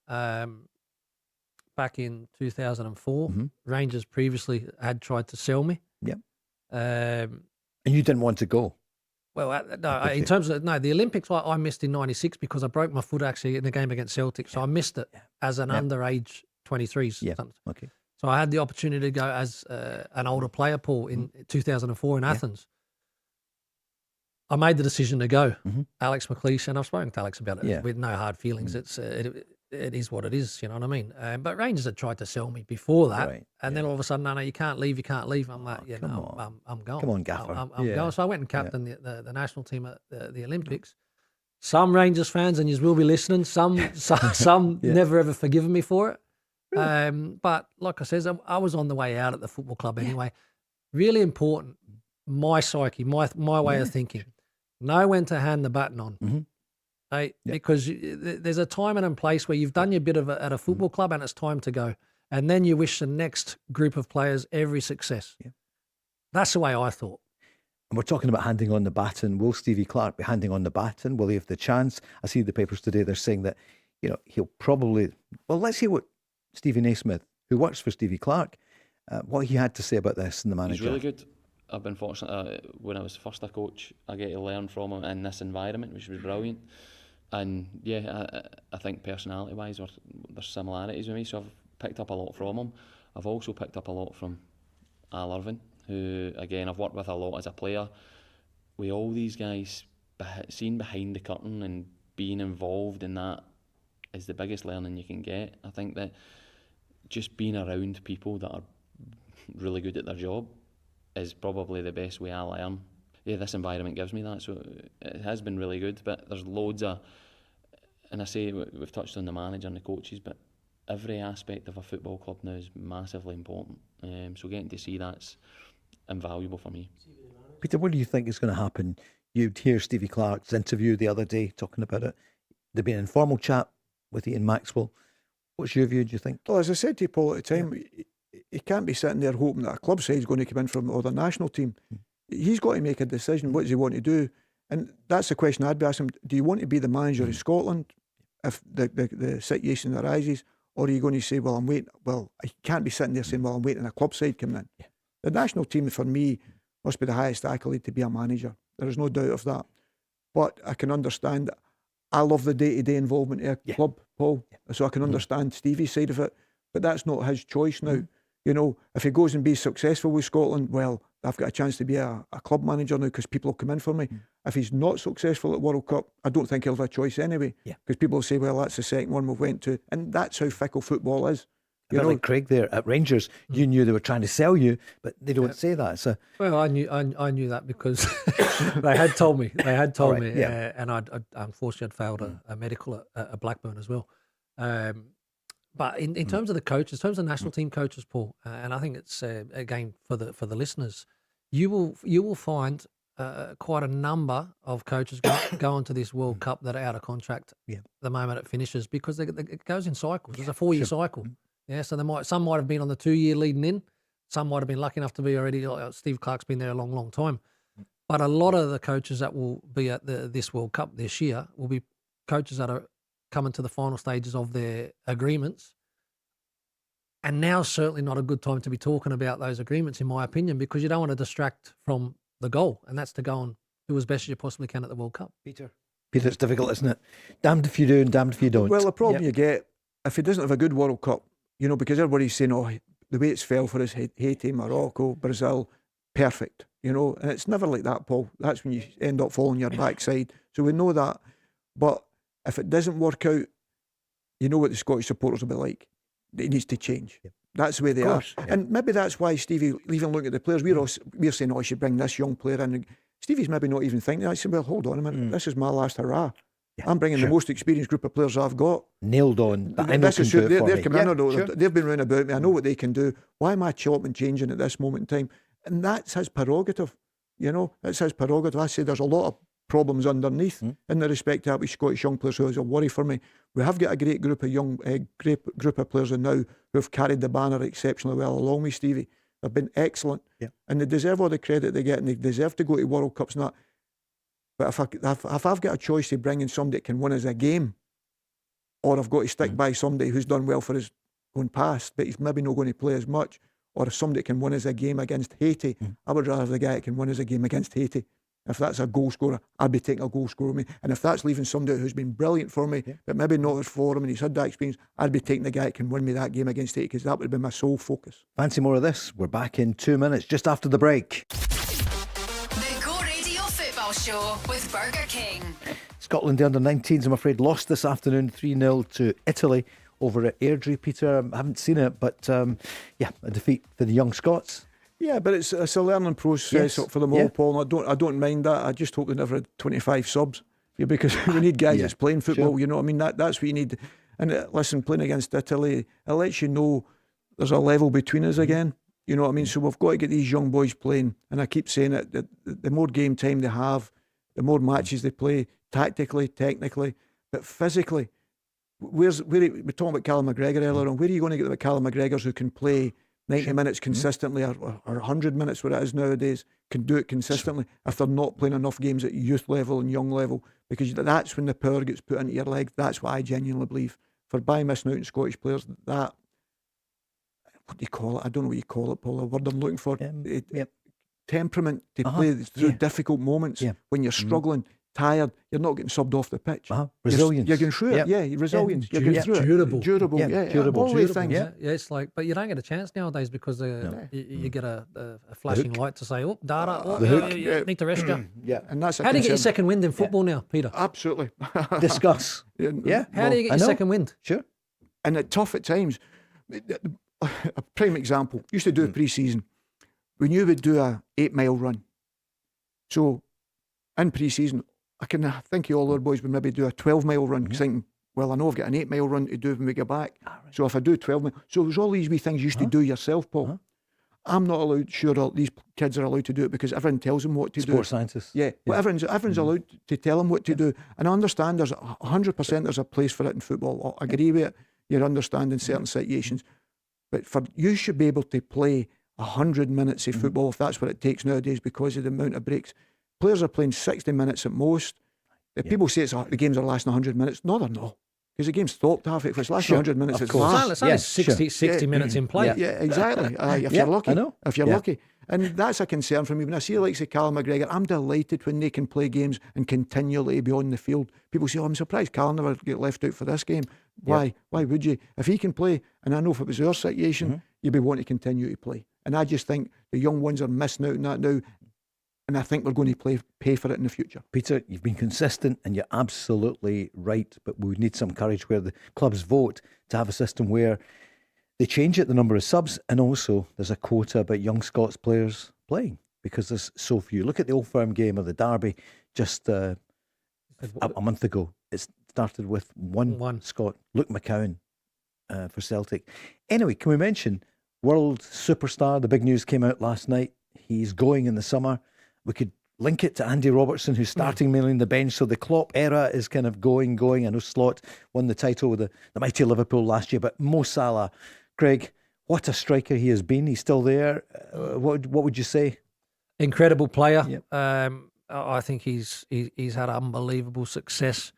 back in 2004. Rangers previously had tried to sell me. And you didn't want to go? Well, in terms of the Olympics, I missed in '96 because I broke my foot actually in the game against Celtic, so I missed it as an underage 23s. Okay. So I had the opportunity to go as an older player, Paul, in 2004 in Athens. I made the decision to go. Alex McLeish, and I've spoken to Alex about it with no hard feelings. It is what it is, you know what I mean? But Rangers had tried to sell me before that, and then all of a sudden, no, you can't leave. I'm like, I'm going. Come on, Gaffer. I'm going. So I went and captained the national team at the Olympics. Some Rangers fans, and you will be listening, some never ever forgiven me for it. But like I says, I was on the way out at the football club anyway. Really important, my psyche, my way of thinking. Know when to hand the baton on. Because there's a time and a place where you've done your bit at a football club and it's time to go. And then you wish the next group of players every success. Yeah. That's the way I thought. And we're talking about handing on the baton. Will Stevie Clarke be handing on the baton? Will he have the chance? I see the papers today, they're saying that, he'll probably... Well, let's hear what Stevie Naismith, who works for Stevie Clarke, what he had to say about this in the manager. He's really good. I've been fortunate. When I was first a coach, I get to learn from him in this environment, which was brilliant. And I think personality-wise, there's similarities with me, so I've picked up a lot from him. I've also picked up a lot from Al Irvin, who, again, I've worked with a lot as a player. With all these guys, seeing behind the curtain and being involved in that is the biggest learning you can get. I think that just being around people that are really good at their job is probably the best way I learn. Yeah, this environment gives me that, so it has been really good, but there's loads of, and I say we've touched on the manager and the coaches, but every aspect of a football club now is massively important. So getting to see that's invaluable for me. Peter, what do you think is going to happen? You'd hear Stevie Clarke's interview the other day talking about it. There'd be an informal chat with Ian Maxwell. What's your view, do you think? Well, as I said to you, Paul, at the time, he can't be sitting there hoping that a club side's going to come in from or the national team. He's got to make a decision. What does he want to do? And that's the question I'd be asking him. Do you want to be the manager of Scotland if the situation arises? Or are you going to say, well, I'm waiting? Well, I can't be sitting there saying, well, I'm waiting a club side coming in. Yeah. The national team, for me, must be the highest accolade to be a manager. There is no doubt of that. But I can understand, I love the day-to-day involvement of a club, Paul. Yeah. So I can understand Stevie's side of it. But that's not his choice now. If he goes and be successful with Scotland, well, I've got a chance to be a club manager now because people will come in for me. If he's not successful at World Cup, I don't think he'll have a choice anyway. Because people will say, well, that's the second one we went to. And that's how fickle football is. Like Craig there at Rangers, you knew they were trying to sell you, but they don't say that. So well, I knew that because they had told me. Me, and I unfortunately had failed a medical at Blackburn as well. But in terms of the coaches, in terms of national team coaches, Paul, and I think it's again for the listeners, you will find quite a number of coaches go on to this World Cup that are out of contract the moment it finishes because it goes in cycles. There's a 4-year cycle. Yeah, so some might have been on the 2-year leading in. Some might have been lucky enough to be already. Steve Clarke's been there a long, long time. But a lot of the coaches that will be at this World Cup this year will be coaches that are coming to the final stages of their agreements. And now's certainly not a good time to be talking about those agreements, in my opinion, because you don't want to distract from the goal, and that's to go and do as best as you possibly can at the World Cup. Peter, it's difficult, isn't it? Damned if you do and damned if you don't. Well, the problem you get, if he doesn't have a good World Cup, because everybody's saying, the way it's fell for us, Haiti, Morocco, Brazil, perfect, and it's never like that, Paul. That's when you end up falling your backside. So we know that. But if it doesn't work out, you know what the Scottish supporters will be like. It needs to change. Yep. That's the way they are. Yep. And maybe that's why Stevie, even looking at the players, we're saying, I should bring this young player in. And Stevie's maybe not even thinking that. I said, well, hold on a minute. This is my last hurrah. Yeah, I'm bringing the most experienced group of players I've got. Nailed on. They're coming in. They've been round about me. I know what they can do. Why am I chopping and changing at this moment in time? And that's his prerogative. That's his prerogative. I say there's a lot of problems underneath in the respect to that with Scottish young players who is a worry for me. We have got a great group of players in now who have carried the banner exceptionally well along with Stevie. They've been excellent, and they deserve all the credit they get, and they deserve to go to World Cups and that. But if I've got a choice to bring in somebody that can win us a game, or I've got to stick by somebody who's done well for us going past, but he's maybe not going to play as much, or if somebody can win us a game against Haiti, I would rather have the guy that can win us a game against Haiti. If that's a goal scorer, I'd be taking a goal scorer with me. And if that's leaving somebody who's been brilliant for me, but maybe not as for him and he's had that experience, I'd be taking the guy that can win me that game against Haiti because that would have been my sole focus. Fancy more of this? We're back in 2 minutes, just after the break. The Go Radio Football Show with Burger King. Scotland, the under-19s, I'm afraid, lost this afternoon 3-0 to Italy over at Airdrie. Peter, I haven't seen it, but a defeat for the young Scots. Yeah, but it's a learning process for them all, Paul. And I don't mind that. I just hope they never had 25 subs because we need guys that's playing football. Sure. You know what I mean? That's what you need. And listen, playing against Italy, it lets you know there's a level between us again. You know what I mean? So we've got to get these young boys playing. And I keep saying it, the more game time they have, the more matches they play, tactically, technically, but physically. We're talking about Callum McGregor earlier on. Where are you going to get the Callum McGregors who can play 90 minutes consistently or 100 minutes, what it is nowadays, can do it consistently if they're not playing enough games at youth level and young level? Because that's when the power gets put into your leg. That's what I genuinely believe. For by missing out on Scottish players, that, what do you call it? I don't know what you call it, Paul. The word I'm looking for. Temperament to play through difficult moments when you're struggling, tired. You're not getting subbed off the pitch. Resilience. You're going through it. Yeah, resilience. You're going through it. Durable. All these things. Yeah, it's like, but you don't get a chance nowadays because you get a flashing light to say, oh, data, you need to rest you. And that's how do you get your second wind in football now, Peter? Absolutely. Discuss. How do you get your second wind? Sure. And it's tough at times. A prime example, used to do pre-season. When you would do a 8-mile run. So in pre-season, I think all our boys would maybe do a 12-mile run, thinking, well, I know I've got an 8-mile run to do when we get back. So if I do 12 miles, so there's all these wee things you used to do yourself, Paul. I'm not allowed, sure, these kids are allowed to do it because everyone tells them what to do. Sports scientists. Yeah, well, everyone's allowed to tell them what to do. And I understand there's 100% there's a place for it in football. I agree with it. You understand in certain situations. But you should be able to play 100 minutes of football if that's what it takes nowadays because of the amount of breaks. Players are playing 60 minutes at most. People say the games are lasting 100 minutes. No, they're not. Because the game's stopped half. If it's lasting 100 minutes, it's last. It's only 60 minutes in play. Yeah, exactly. If you're lucky. I know. If you're lucky. And that's a concern for me. When I see like say Callum McGregor, I'm delighted when they can play games and continually be on the field. People say, oh, I'm surprised Callum never get left out for this game. Why? Why would you? If he can play, and I know if it was our situation, you'd be wanting to continue to play. And I just think the young ones are missing out on that now. And I think we're going to pay for it in the future. Peter, you've been consistent and you're absolutely right, but we need some courage where the clubs vote to have a system where they change it, the number of subs, and also there's a quota about young Scots players playing because there's so few. Look at the Old Firm game of the Derby just a month ago. It started with one Scot, Luke McCowan for Celtic. Anyway, can we mention world superstar? The big news came out last night. He's going in the summer. We could link it to Andy Robertson, who's starting mainly on the bench. So the Klopp era is kind of going. I know Slot won the title with the mighty Liverpool last year, but Mo Salah, Craig, what a striker he has been. He's still there. What would you say? Incredible player. Yep. I think he's had unbelievable success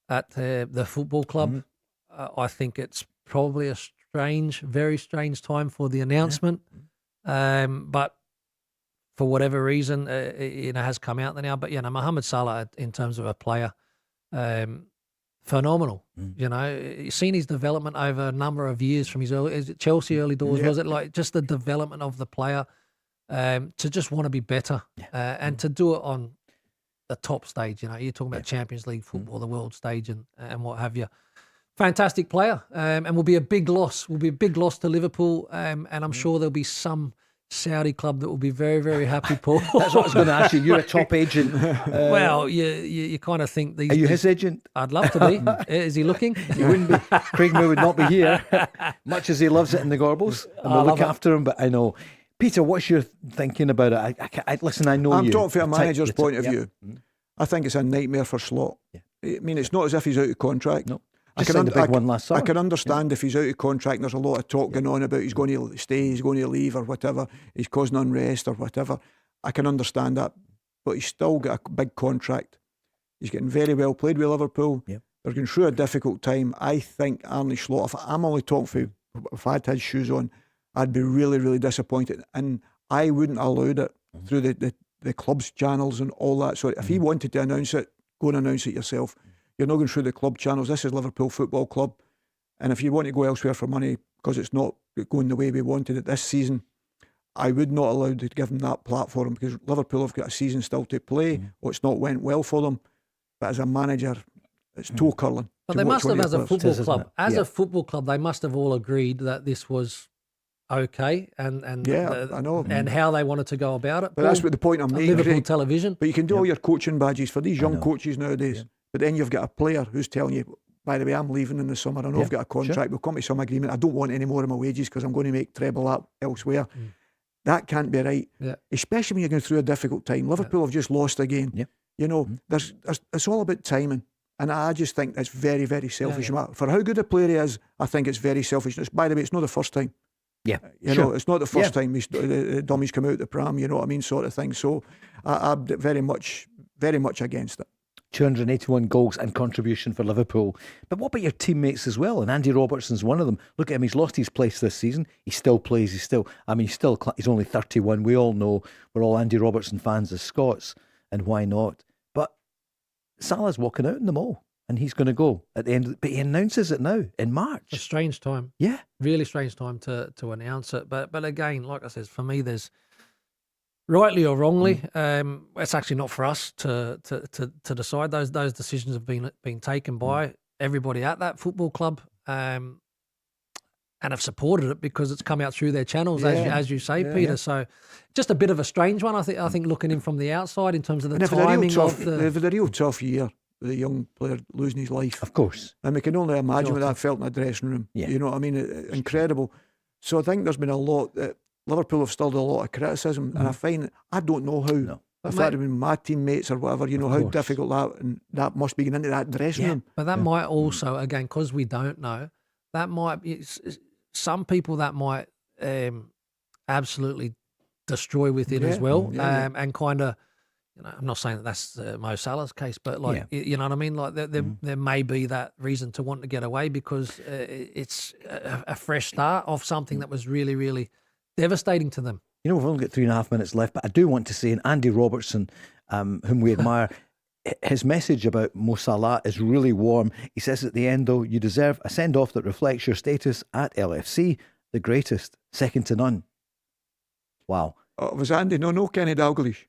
at the football club. I think it's probably a very strange time for the announcement, but for whatever reason, has come out there now. But Mohamed Salah, in terms of a player, phenomenal. You've seen his development over a number of years from his Chelsea early doors. Was it like just the development of the player to just want to be better and to do it on the top stage? You're talking about Champions League football, the world stage, and what have you. Fantastic player, and will be a big loss. Will be a big loss to Liverpool, and I'm sure there'll be some Saudi club that will be very, very happy, Paul. That's what I was going to ask you. You're a top agent. Well, you kind of think these. Are you his agent? I'd love to be. Is he looking? He wouldn't be. Craig Moore would not be here, much as he loves it in the Gorbals, and we'll look after him. But I know, Peter, what's your thinking about it? Listen, I know I'm talking from a manager's point of view. I think it's a nightmare for Slot. I mean, it's not as if he's out of contract. No. I can understand if he's out of contract and there's a lot of talk going on about he's going to stay, he's going to leave or whatever, he's causing unrest or whatever. I can understand that. But he's still got a big contract. He's getting very well played with Liverpool. They're going through a difficult time. I think Arne Slot, if I'm only talking if I had his shoes on, I'd be really, really disappointed. And I wouldn't allow it through the club's channels and all that. So if he wanted to announce it, go and announce it yourself. You're not going through the club channels. This is Liverpool Football Club. And if you want to go elsewhere for money because it's not going the way we wanted it this season, I would not allow to give them that platform because Liverpool have got a season still to play. It's not went well for them. But as a manager, it's toe curling. But they must have, as a football club, a football club, they must have all agreed that this was okay and I know. And how they wanted to go about it. But that's what the point I'm making. Liverpool television. But you can do all your coaching badges for these young coaches nowadays. But then you've got a player who's telling you, by the way, I'm leaving in the summer. I know I've got a contract. We'll come to some agreement. I don't want any more of my wages because I'm going to make treble that elsewhere. That can't be right, especially when you're going through a difficult time. Liverpool have just lost again. You know, there's it's all about timing. And I just think it's very, very selfish. For how good a player he is, I think it's very selfish. By the way, it's not the first time. You know, it's not the first time dummies come out the pram, you know what I mean, sort of thing. So I'm very much against it. 281 goals and contribution for Liverpool. But what about your teammates as well? And Andy Robertson's one of them. Look at him, he's lost his place this season. He still plays, he's only 31. We all know we're all Andy Robertson fans as Scots, and why not? But Salah's walking out in them all, and he's going to go at the end. But he announces it now in March. A strange time. Yeah. Really strange time to announce it. But again, like I said, for me, there's rightly or wrongly, it's actually not for us to decide. Those decisions have been taken by everybody at that football club, and have supported it because it's come out through their channels, as you say, Peter. So just a bit of a strange one. I think looking in from the outside in terms of the timing of the... It was a real tough year with a young player losing his life. Of course. And we can only imagine what that felt in a dressing room. You know what I mean? Incredible. So I think there's been a lot... Liverpool have still done a lot of criticism, and I find I don't know how. If that had been my teammates or whatever, you know how difficult that must be getting into that dressing room. But that might also, again, because we don't know, that might be some people that might absolutely destroy with it as well, and kind of. You know, I'm not saying that that's Mo Salah's case, but like you know what I mean. Like there may be that reason to want to get away because it's a fresh start of something that was really, really devastating to them. You know, we've only got 3.5 minutes left, but I do want to say, and Andy Robertson, whom we admire, his message about Mo Salah is really warm. He says at the end, though, you deserve a send-off that reflects your status at LFC, the greatest, second to none. Wow. Oh, was Andy? No, Kenny Dalglish.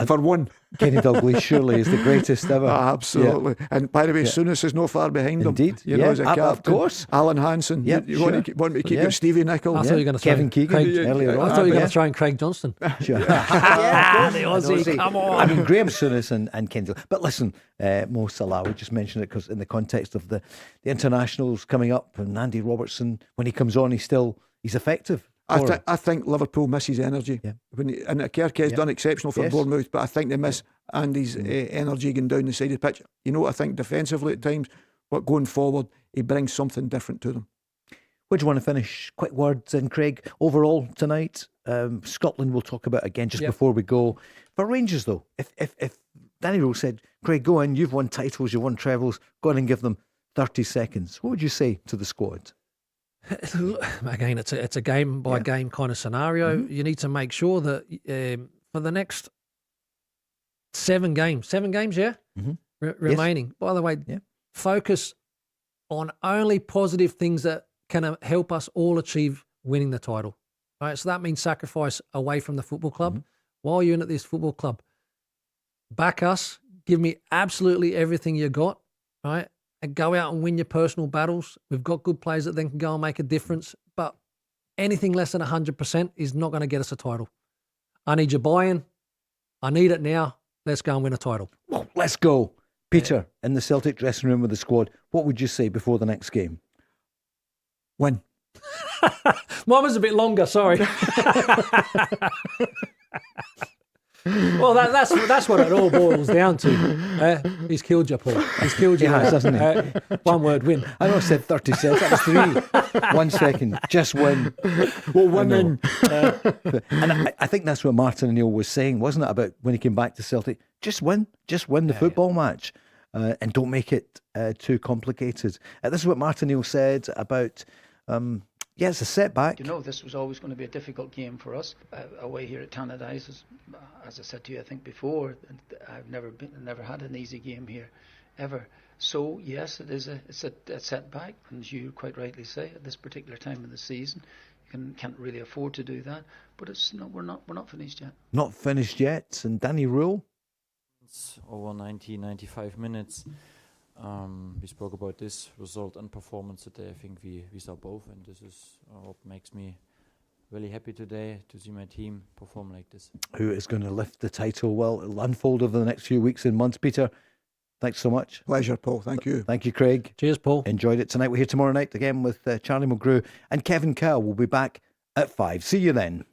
For one. Kenny Dalglish surely is the greatest ever. Absolutely. And by the way, Souness is not far behind him. Indeed. You know, as a captain. Of course. Alan Hansen. You want me to keep your Stevie Nicol? I thought you were going to Kevin Keegan earlier on. I thought you were going to try and Craig Johnston. Sure. The Aussie, come on. I mean, Graham Souness and Kendall. But listen, Mo Salah, we just mentioned it because in the context of the internationals coming up, and Andy Robertson, when he comes on, he's effective. I think Liverpool miss his energy. And Kerke's done exceptional for Bournemouth, but I think they miss Andy's energy going down the side of the pitch. You know, I think defensively at times, but going forward, he brings something different to them. Where do you want to finish? Quick words in, Craig. Overall tonight, Scotland we'll talk about again just before we go. For Rangers though, if Danny Rose said, Craig, go in, you've won titles, you've won trebles, go in and give them 30 seconds. What would you say to the squad? Again, it's a game by game kind of scenario. You need to make sure that for the next 7 games, remaining. By the way, focus on only positive things that can help us all achieve winning the title. Right, so that means sacrifice away from the football club. While you're in at this football club, back us. Give me absolutely everything you got. Right. And go out and win your personal battles. We've got good players that then can go and make a difference. But anything less than 100% is not going to get us a title. I need your buy-in. I need it now. Let's go and win a title. Well, let's go. Peter, in the Celtic dressing room with the squad, what would you say before the next game? Win. Mine was a bit longer, sorry. Well, that's what it all boils down to. He's killed you, Paul. He's killed you, hasn't he? One word, win. I know I said 30 seconds. That was 3. 1 second. Just win. Well, winning. And I think that's what Martin O'Neill was saying, wasn't it? About when he came back to Celtic. Just win. Just win the football match. And don't make it too complicated. This is what Martin O'Neill said about... it's a setback. You know, this was always going to be a difficult game for us away here at Tannadice. As I said to you, I think before, I've never had an easy game here, ever. So yes, it's a setback, and as you quite rightly say, at this particular time of the season, you can't really afford to do that. But we're not finished yet. Not finished yet. And Danny Rule? It's over 95 minutes. We spoke about this result and performance today. I think we saw both, and this is what makes me really happy today to see my team perform like this. Who is going to lift the title? Well, it'll unfold over the next few weeks and months. Peter, Thanks so much. Pleasure, Paul. Thank you. Thank you, Craig. Cheers, Paul. Enjoyed it tonight. We're here tomorrow night again with Charlie Mulgrew and Kevin Curl. We'll be back at 5. See you then.